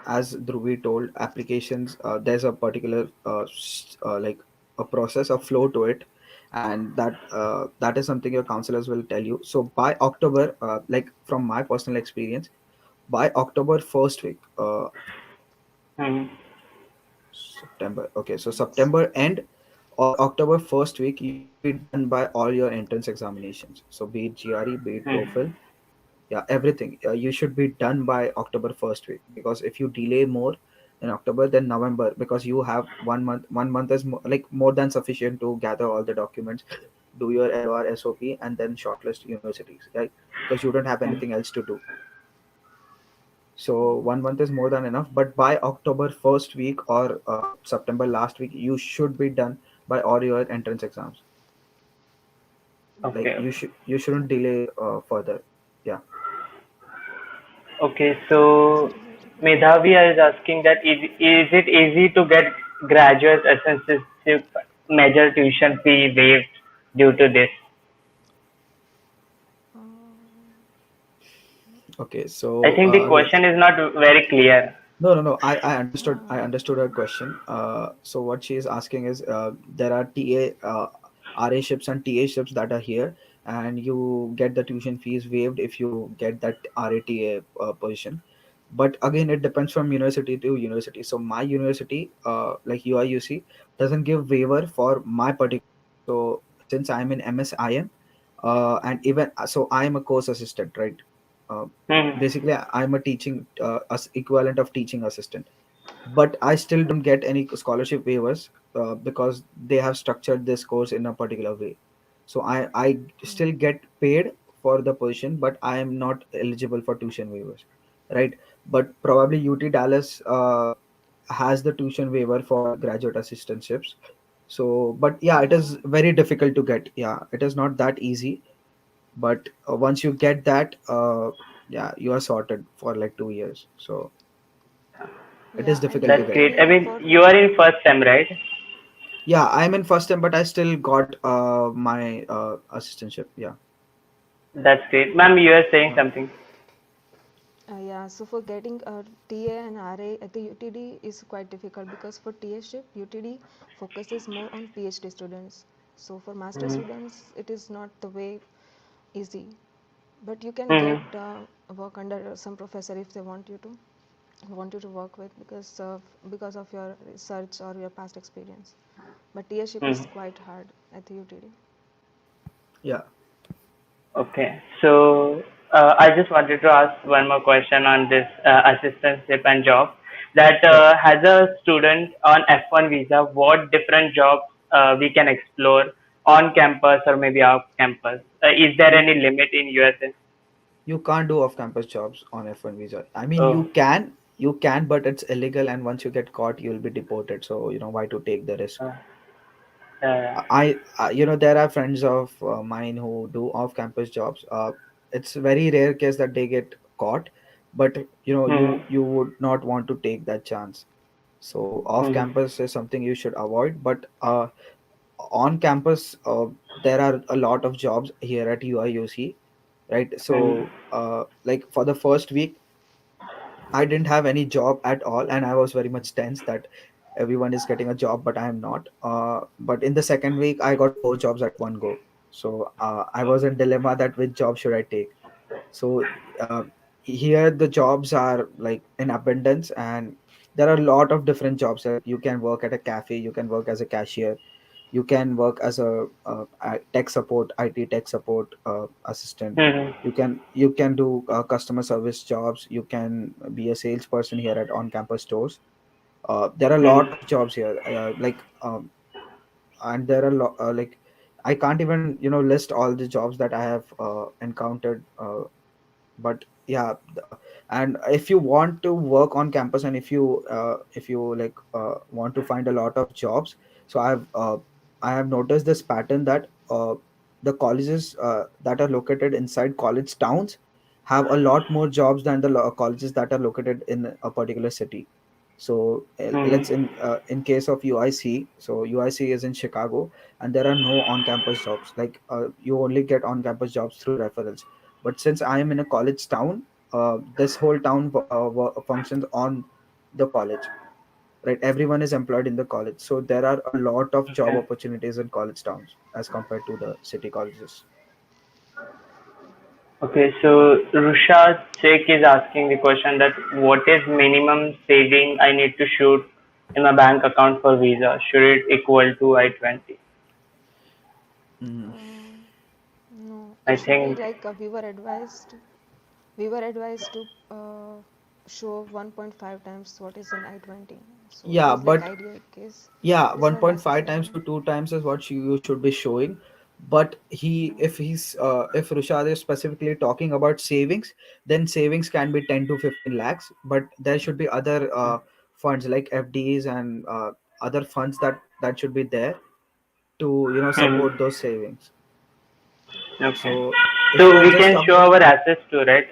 as Dhruvi told, applications, there's a particular like a process, a flow to it, and that is something your counselors will tell you. So by October, like from my personal experience, by October first week, Mm-hmm. September. Okay, so Yes. September end or October first week, you should be done by all your entrance examinations. So be it GRE, be it Mm-hmm. TOEFL, yeah, everything. You should be done by October first week, because if you delay more in October than November, because you have 1 month, 1 month is like more than sufficient to gather all the documents, do your LOR SOP, and then shortlist universities, right? Because you don't have anything else to do. So Yeah. 1 month is more than enough, but by October first week or September last week, you should be done by all your entrance exams. Like Okay. you shouldn't delay further. Yeah. Okay. Yes, So it is very good. Medhavi is asking that is it easy to get graduate assistantship major tuition fee waived due to this? Um, Okay, I so think the again, question is not very clear. no. I understood. I yeah. understood her question. So what she is asking is, there are RA ships and TA ships that are here, and you get the tuition fees waived if you get that RATA position. But again, it depends from university to university. So my university, like UIUC, doesn't give waiver for my particular course. So since I'm in MSIM, and even so, I'm a course assistant, right? Uh, Hmm. Basically, I'm a teaching equivalent of teaching assistant, but I still don't get any scholarship waivers because they have structured this course in a particular way. So I still Mm. get paid for the position, but I am not eligible for tuition waivers, right? But probably UT Dallas has the tuition waiver for graduate assistantships. So but yeah, it Yeah. is very difficult to get. Yeah, it is not that easy, but once you get that, yeah, you are sorted for like 2 years. So it is Yeah. And difficult to That's get. great. I even mean, for you are in first sem, right? Yeah, I'm in first time, but I still got my assistantship. Yeah. That's great. Ma'am, you are saying something. yeah, so for getting a TA and RA at the UTD is quite difficult because for TA ship, UTD focuses more on PhD students. So for master Hmm. students, it is not the way easy. But you can Hmm. get work under some professor if they want you to work with because of your research or your past experience. But TA ship Hmm. is quite hard at the UTD. Yeah. Okay. So I just wanted to ask one more question on this assistantship and job. That Yeah. as a student on F1 visa, what different jobs we can explore on campus or maybe off campus? Is there You any limit in USA? you can't do off campus jobs on F1 visa. I mean, Oh, you can, but it's illegal, and once you get caught, you'll be deported. So why to take the risk? uh, uh, There are friends of mine who do off campus jobs. It's very rare case that they get caught, but hmm. you would not want to take that chance. So off Mm-hmm. campus is something you should avoid, but on campus there are a lot of jobs here at UIUC, right? So Mm-hmm. like for the first week I didn't have any job at all, and I was very much tense that everyone is getting a job, but I am not. But in the second week, I got four jobs at one go. So I was in dilemma that which job should I take. So uh, here the jobs are like in abundance, and there are a lot of different jobs. Like you can work at a cafe, you can work as a cashier, you can work as a tech support, IT tech support assistant. Mm-hmm. You can do customer service jobs. You can be a salesperson here at on campus stores. There are a lot of jobs here, and there are like I can't even list all the jobs that I have encountered. But yeah, and if you want to work on campus, and if you like want to find a lot of jobs, so I have noticed this pattern that the colleges that are located inside college towns have a lot more jobs than the colleges that are located in a particular city. So let's Mm-hmm. in case of UIC, so UIC is in Chicago, and there are no on campus jobs. Like you only get on campus jobs through referrals. But since I am in a college town, this whole town functions on the college, right? Everyone is employed in the college, so there are a lot of job Okay. opportunities in college towns as compared to the city colleges. Okay, so Rusha Sheikh is asking the question that what is minimum saving I need to shoot in my bank account for visa? Should it equal to I-20? Mm. Um, no, I it should be think. like we were advised to show 1.5 times what is in I-20. So it Yeah, was like but ideal case. yeah, It is not 1.5 necessary. times to 2 times is what you should be showing. But if Rushad is specifically talking about savings, then savings can be 10 to 15 lakhs, but there should be other funds like FDs and other funds that should be there to Mhm. support those savings. Okay. So if you So are we just can show talking, our assets too, right?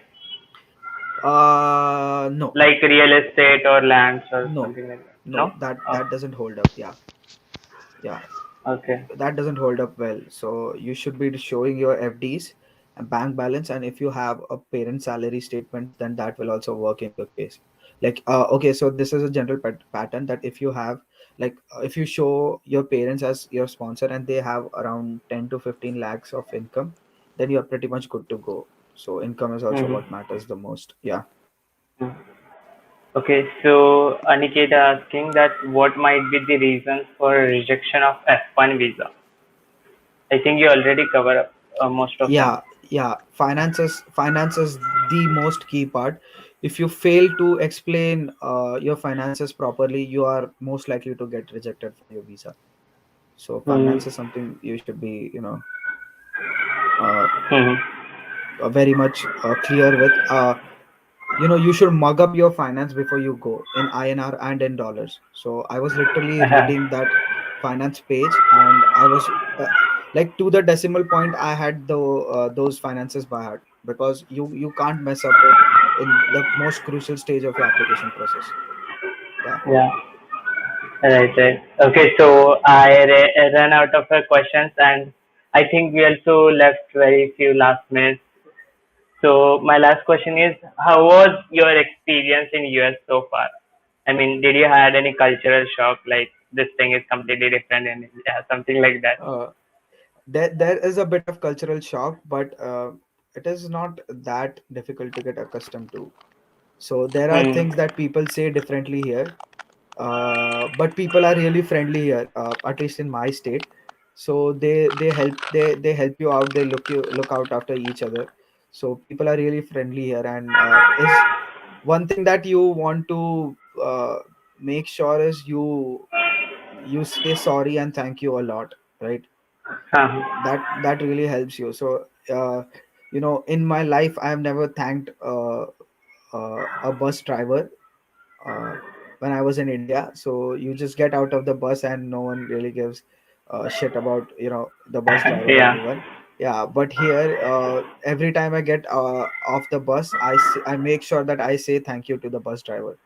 no, Like real estate or lands or no, something like that. no, No? Oh, that doesn't hold up. Yeah, yeah, okay. that doesn't hold up well. So you should be showing your FDs and bank balance, and if you have a parent salary statement, then that will also work in your case. Like okay, so this is a general pattern that if you have like if you show your parents as your sponsor and they have around 10 to 15 lakhs of income, then you're pretty much good to go. So income is also what Mm-hmm. matters the most. Yeah. Okay, so Aniket asking that what might be the reasons for rejection of F1 visa? I think you already cover up most of them. Yeah, finances the most key part. If you fail to explain your finances properly, you are most likely to get rejected for your visa. So Hmm. finance is something you should be uh, Hmm. very much clear with. You should mug up your finance before you go in INR and in dollars. So I was literally reading that finance page, and I was like to the decimal point I had those finances by heart, because you can't mess up it in the most crucial stage of your application process. Yeah. Yeah, right, right. Okay, so I ran out of questions, and I think we also left very few last minutes. So my last question is, how was your experience in US so far? I mean, did you had any cultural shock like this thing is completely different in India, something like that? uh, there is a bit of cultural shock, but it is not that difficult to get accustomed to. So there are Hmm. things that people say differently here, but people are really friendly here, at least in my state. So they help you out, they look out after each other. So people are really friendly here, and is one thing that you want to make sure is you say sorry and thank you a lot, right? Uh-huh. That really helps you. So in my life I have never thanked a bus driver uh, when I was in India. So you just get out of the bus and no one really gives shit about the bus driver or Yeah. anyone. Yeah, but here every time I get off the bus, I make sure that I say thank you to the bus driver.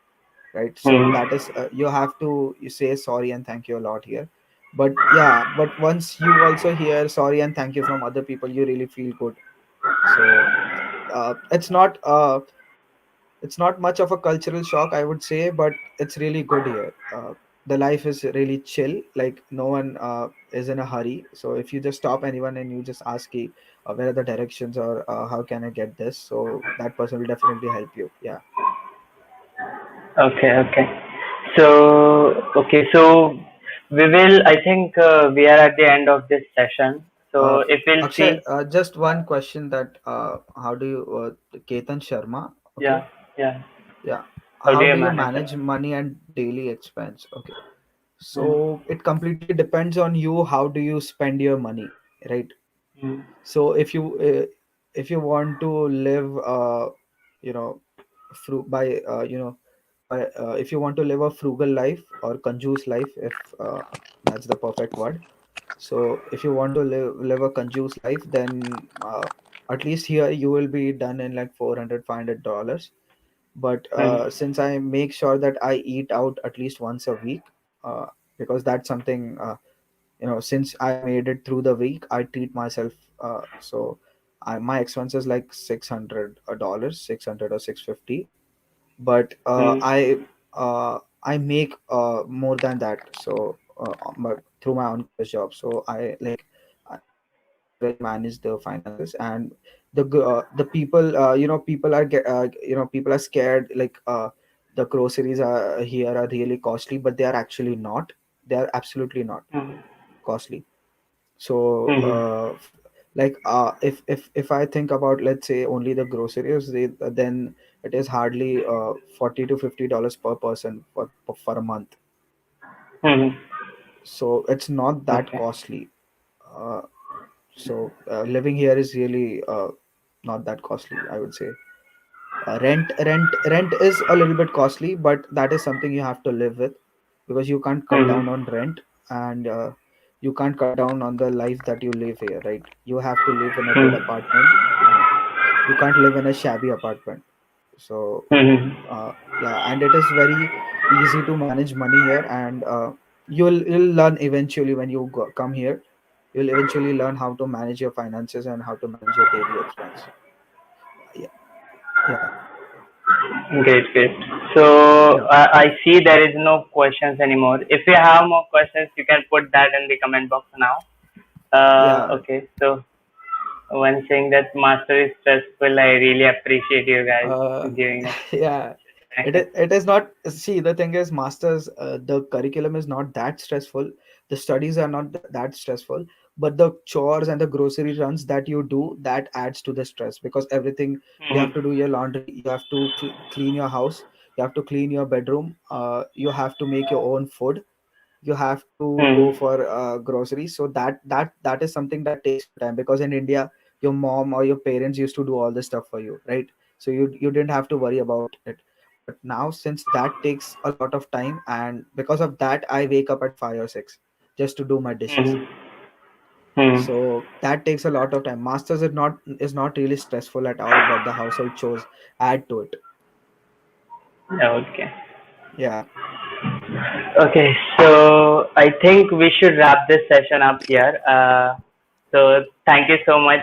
right? So Hmm. that is you have to you say sorry and thank you a lot here. But yeah, but once you also hear sorry and thank you from other people, you really feel good. So it's not much of a cultural shock, I would say, but it's really good here. The life is really chill, like no one is in a hurry. So if you just stop anyone and you just ask where are the directions, or how can I get this, so that person will definitely help you. Yeah. Okay, okay. So we will, I think we are at the end of this session. So uh, if we'll Akshay, see, just one question, that how do you Ketan Sharma, okay. yeah, yeah. Yeah. How do How you do you manage it? manage money and daily expense? Okay. Hmm. So it completely depends on you. How do you spend your money, right? Hmm. So if you want to live, you know, by if you want to live a frugal life or conjuice life, if that's the perfect word. So if you want to live a conjuice life, then at least here you will be done in like 400 $500. But Hmm. since I make sure that I eat out at least once a week, because that's something, since I made it through the week, I treat myself. My expenses like $600, 600 or 650. But Hmm. I make more than that. So through my on campus job, so I really manage the finances. And the people, people are scared, like the groceries are here are really costly, but they are actually not. They are absolutely not Hmm. costly. So Hmm. if I think about, let's say, only the groceries, then it is hardly $40 to $50 per person for a month. Hmm. So it's not that Okay. costly. uh, Living here is really not that costly, I would say. Rent is a little bit costly, but that is something you have to live with, because you can't cut Hmm. down on rent. And you can't cut down on the life that you live here, right? You have to live in a good Hmm. apartment. You can't live in a shabby apartment. So Hmm. yeah, and it is very easy to manage money here. And you'll learn eventually when you come here. You'll eventually learn how to manage your finances and how to manage your daily expense. Yeah. Yeah. Great, great. So Yeah. I see there is no questions anymore. If you have more questions, you can put that in the comment box now. Yeah. Okay. So one saying that master is stressful. I really appreciate you guys uh giving us yeah, connection. it is not. See, the thing is, masters, the curriculum is not that stressful. The studies are not that stressful. But the chores and the grocery runs that you do, that adds to the stress, because everything, you have Hmm. to do your laundry, you have to clean your house, you have to clean your bedroom, you have to make your own food, you have to Hmm. go for groceries. So that is something that takes your time, because in India, your mom or your parents used to do all this stuff for you, right? So you didn't have to worry about it. But now, since that takes a lot of time, and because of that, I wake up at 5 or 6 just to do my dishes. Hmm. Hmm. So that takes a lot of time. Masters is not really stressful at all, but the household chores add to it. Okay. Yeah. Okay, so I think we should wrap this session up here. So thank you so much,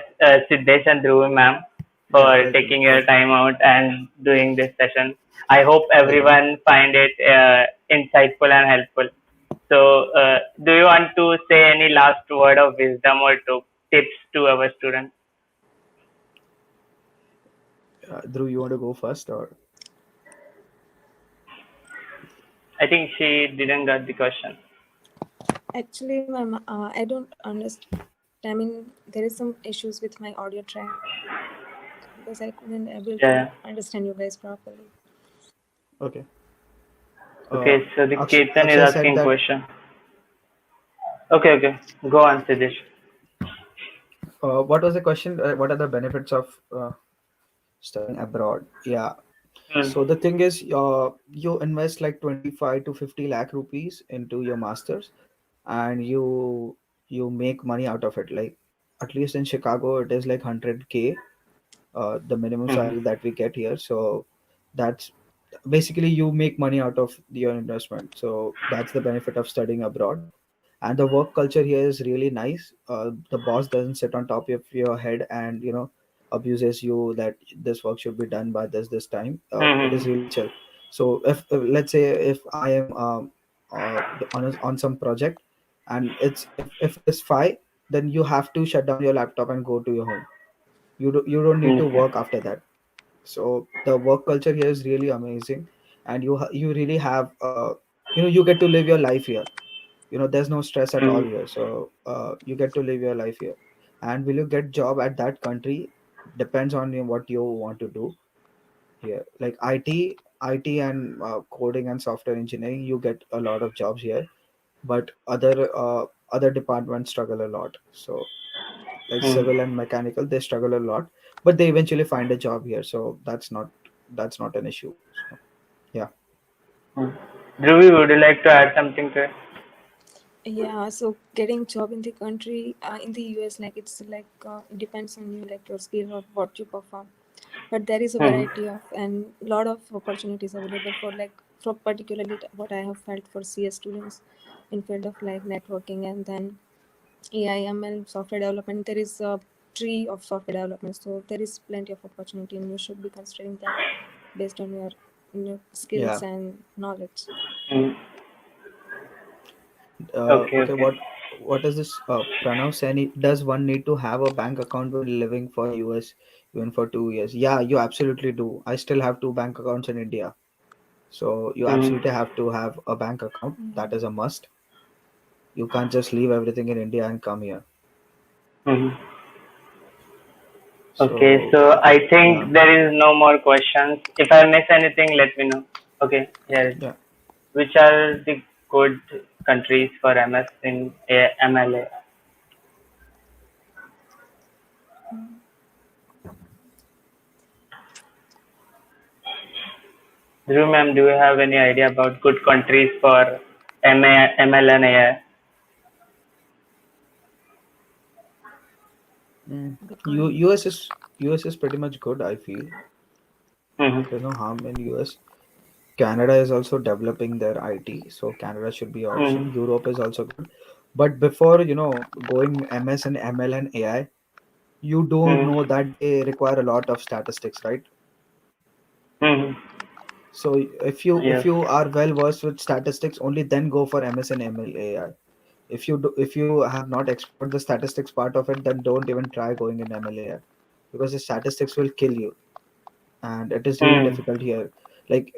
Siddhesh and Dhruvi ma'am, Yeah, for welcome, taking your welcome, time out and doing this session. I hope welcome. everyone find it insightful and helpful. So, do you want to say any last word of wisdom or tips to our students? Dhruv, you want to go first, or? I think she didn't get the question. Actually, I don't understand. I mean, there is some issues with my audio track because I couldn't able to Yeah. understand you guys properly. Okay. Okay, so the Ketan is Akshay said asking that. question. Okay, okay. Go on, Siddhesh. What was the question? What are the benefits of studying abroad? Yeah. Hmm. So the thing is, you invest like 25 to 50 lakh rupees into your masters, and you make money out of it. Like, at least in Chicago, it is like 100K, the minimum Hmm. salary that we get here. So that's basically you make money out of your investment. So that's the benefit of studying abroad. And the work culture here is really nice. The boss doesn't sit on top of your head and abuses you that this work should be done by this time. It is Mm-hmm. really chill. So if let's say if I am on some project, and if it is 5, then you have to shut down your laptop and go to your home. You don't need to Okay. work after that. So the work culture here is really amazing, and you really have you get to live your life here. There's no stress at all Mm. here. So you get to live your life here. And will you get job at that country depends on what you want to do here. Like IT and coding and software engineering, you get a lot of jobs here. But other departments struggle a lot. So like Mm. civil and mechanical, they struggle a lot, but they eventually find a job here. So that's not an issue. So yeah. Mm. Dhruvi, would you like to add something to it? Yeah, so getting job in the country, in the US, like it's like it depends on you, like your skill or what you perform. But there is a Mm. variety of and lot of opportunities available for like for particularly what I have felt for CS students in field of like networking and then AI, ML, software development. There is a tree of software development, so there is plenty of opportunity, and you should be considering that based on your skills Yeah. and knowledge. Mm. Okay, Okay, okay. what is this? Pranav Saini, does one need to have a bank account when living for US even for 2 years? Yeah, you absolutely do. I still have two bank accounts in India. So you Mm. absolutely have to have a bank account. That Mm. is a must. You can't just leave everything in India and come here. Mm. Okay, So so I yeah, think there is no more questions. If I miss anything, let me know. Okay, here. yeah. Which are the good countries for MS in MLA? Dhruv ma'am, do you have any idea about good countries for ML and AI? Mm. Good U, con. US is pretty much good, I feel. Mm-hmm. There's no harm in US. Canada is also developing their IT, so Canada should be an option. Mm-hmm. Europe is also good. But before, going MS and ML and AI, you do Mm-hmm. know that they require a lot of statistics, right? Mm-hmm. So if Yes. you are well versed with statistics, only then go for MS and ML AI. If you have not explored the statistics part of it, then don't even try going in ML AI, because the statistics will kill you, and it is really Mm. difficult here. Like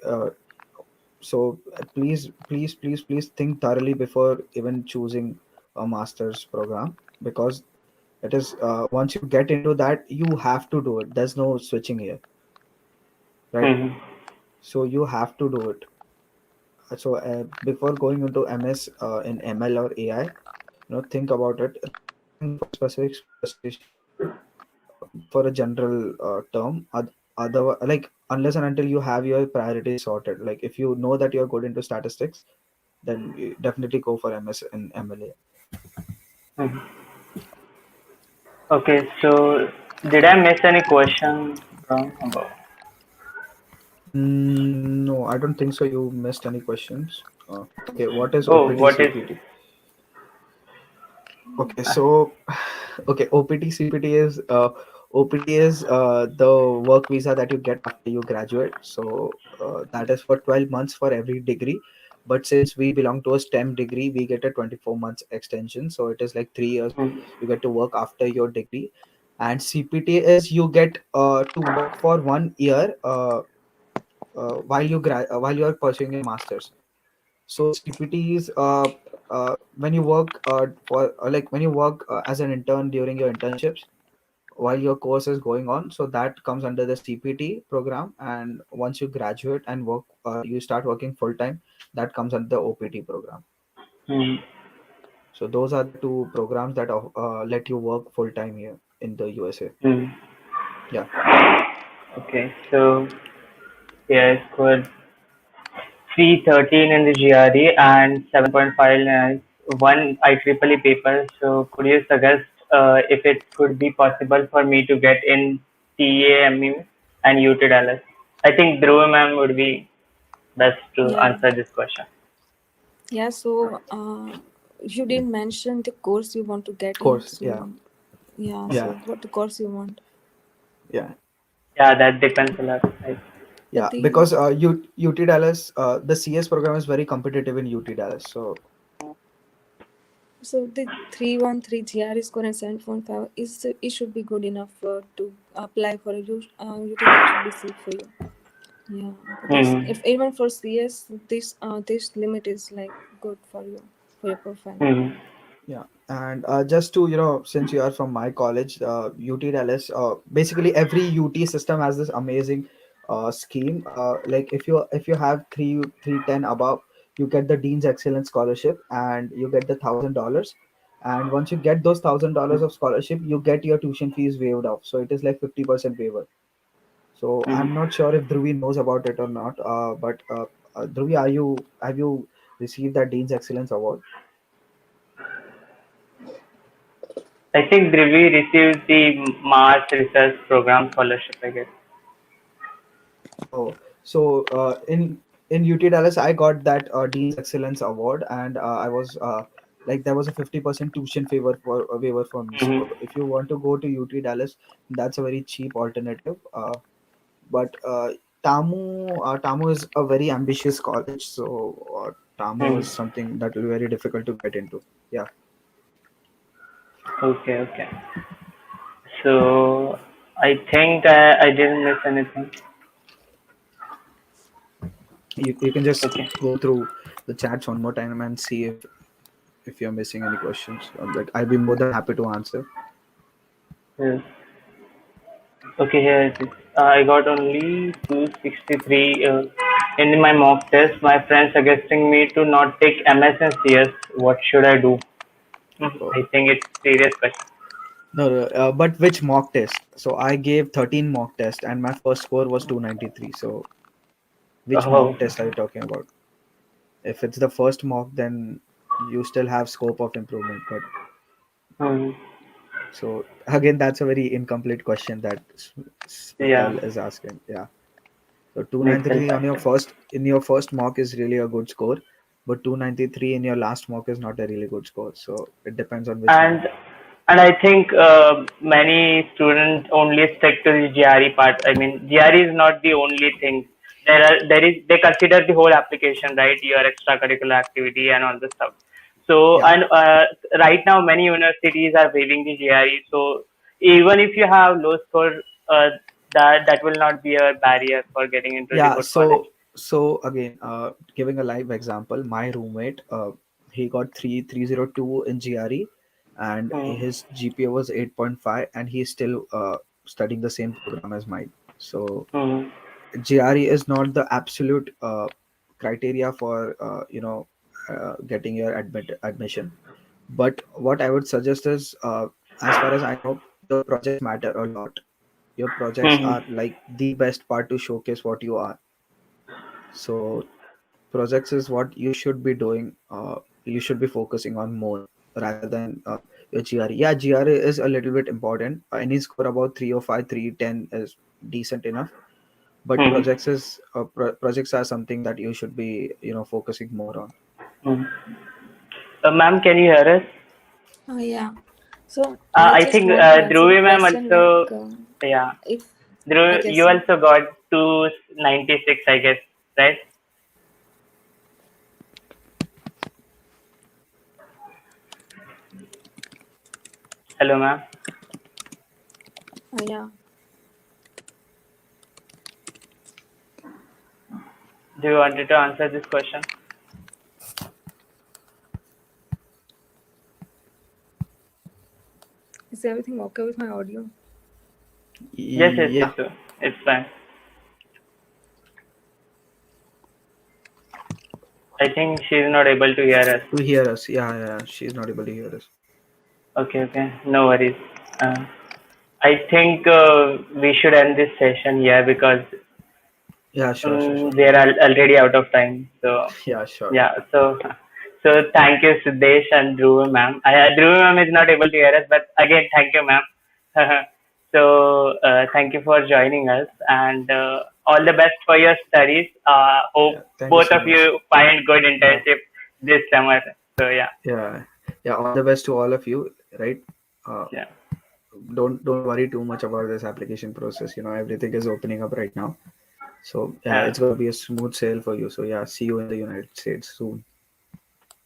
so please think thoroughly before even choosing a master's program, because it is once you get into that, you have to do it. There's no switching here, right? Mm-hmm. So you have to do it. So before going into MS in ML or AI, think about it. Like, you can go for specific specialization for a general term. Other, like, unless and until you have your priorities sorted. Like, if you know that you're good into statistics, then you definitely go for MS and MLA. Mm-hmm. Okay, so did I miss any question wrong about? No, I don't think so. You missed any questions. Okay, what is Oh, OPT what is? CPT? Okay, so okay, OPT CPT is the work visa that you get after you graduate. So that is for 12 months for every degree. But since we belong to a STEM degree, we get a 24 months extension. So it is like 3 years Mm. you get to work after your degree. And CPT is you get to work for 1 year while you are pursuing your masters. So CPT is when you work when you work as an intern during your internships while your course is going on. So that comes under the CPT program, and once you graduate and work, you start working full time. That comes under the OPT program. Mm. So those are the two programs that let you work full time here in the USA. Mm. Yeah. Okay, so yes, good. 313 in the GRE and 7.5 in one IEEE paper. So could you suggest if it could be possible for me to get in TAMU and UT Dallas? I think Dhruv ma'am would be. best to Yeah. answer this question. Yeah. So you didn't mention the course you want to get in. Course, yeah, So yeah. yeah, So what the course you want? yeah, Yeah, that depends a lot. Right? But yeah. Because UT Dallas, the CS program is very competitive in UT Dallas. So so the 313 GRE score and 7.5 is it should be good enough to apply for a UTD should be safe for you. Yeah, because Hmm. if even for CS, this limit is like good for you for your profile. Hmm. yeah, and just to since you are from my college, UT Dallas, basically every UT system has this amazing scheme. Like if you have 310 above, you get the Dean's Excellence Scholarship, and you get the $1,000. And once you get those $1,000 of scholarship, you get your tuition fees waived off. So it is like 50% waiver. So Hmm. I'm not sure if Dhruvi knows about it or not. But Dhruvi, have you received that Dean's Excellence Award? I think Dhruvi received the Mars Research Program scholarship, I guess. Oh, so in UT Dallas, I got that Dean's Excellence Award, and I was like there was a 50% tuition favor for a waiver for me. Hmm. So if you want to go to UT Dallas, that's a very cheap alternative. But Tamu is a very ambitious college, so Tamu Hmm. is something that will be very difficult to get into. Yeah, Okay, okay. So I think I didn't miss anything. you can just Okay. go through the chats one more time and see if you're missing any questions. Like I'll be more than happy to answer. Yes. Okay, here it is. I got only 263 in my mock test. My friend suggesting me to not take MSCS. What should I do? I Oh. think it's serious question. No, no, but which mock test? So I gave 13 mock test and my first score was 293. So which Oh. mock test are you talking about? If it's the first mock, then you still have scope of improvement. But Hmm. so again, that's a very incomplete question that Yeah, Smrital is asking. Yeah. So makes sense 293 on your actually. first in your first mock is really a good score, but 293 in your last mock is not a really good score. So it depends on which mock. And I think many students only stick to the GRE part. I mean, GRE is not the only thing. They consider the whole application, right? Your extracurricular activity and all the stuff. So Yeah. and right now many universities are waiving the GRE. So even if you have low score, uh, that will not be a barrier for getting into the Yeah, good college. so again, giving a live example, my roommate, he got 302 in GRE, and Hmm. his GPA was 8.5, and he's still studying the same program as mine. So Hmm. GRE is not the absolute criteria for getting your admission. But what I would suggest is, as far as I know, your projects matter a lot. Your projects Hmm. are like the best part to showcase what you are. So projects is what you should be doing. You should be focusing on more rather than your GRE. Yeah, GRE is a little bit important. Any score about 305, 310 is decent enough. But Hmm. projects are something that you should be focusing more on. Hmm. Ma'am, can you hear us? Yeah. So I I just think want to answer the Dhruvi ma'am question also, like yeah. if Dhruvi, okay, you so also got 296, I guess, right? Hello, ma'am. yeah. Do you wanted to answer this question? Is everything okay with my audio? Yes, yes, Yeah, it's fine. I think she's not able to hear us. to hear us. Yeah, yeah, she's not able to hear us. Okay, okay, no worries. Uh, I think we should end this session here because Yeah, sure, sure, sure. we are already out of time. So Yeah, sure. yeah, so thank you, Siddhesh and Dhruvi ma'am. Dhruvi ma'am is not able to hear us, but again, thank you, ma'am. So thank you for joining us, and all the best for your studies. Hope Yeah, thank you both so of much. you find good Yeah, internship this summer. So yeah, yeah, yeah. All the best to all of you. Right. Uh, yeah, don't worry too much about this application process. Everything is opening up right now. So yeah, yeah. it's gonna be a smooth sail for you. So yeah, see you in the United States soon.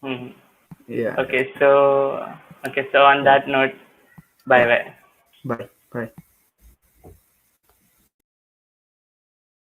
Hmm. Yeah, Okay, so on yeah, that note, bye yeah. bye. Bye, bye.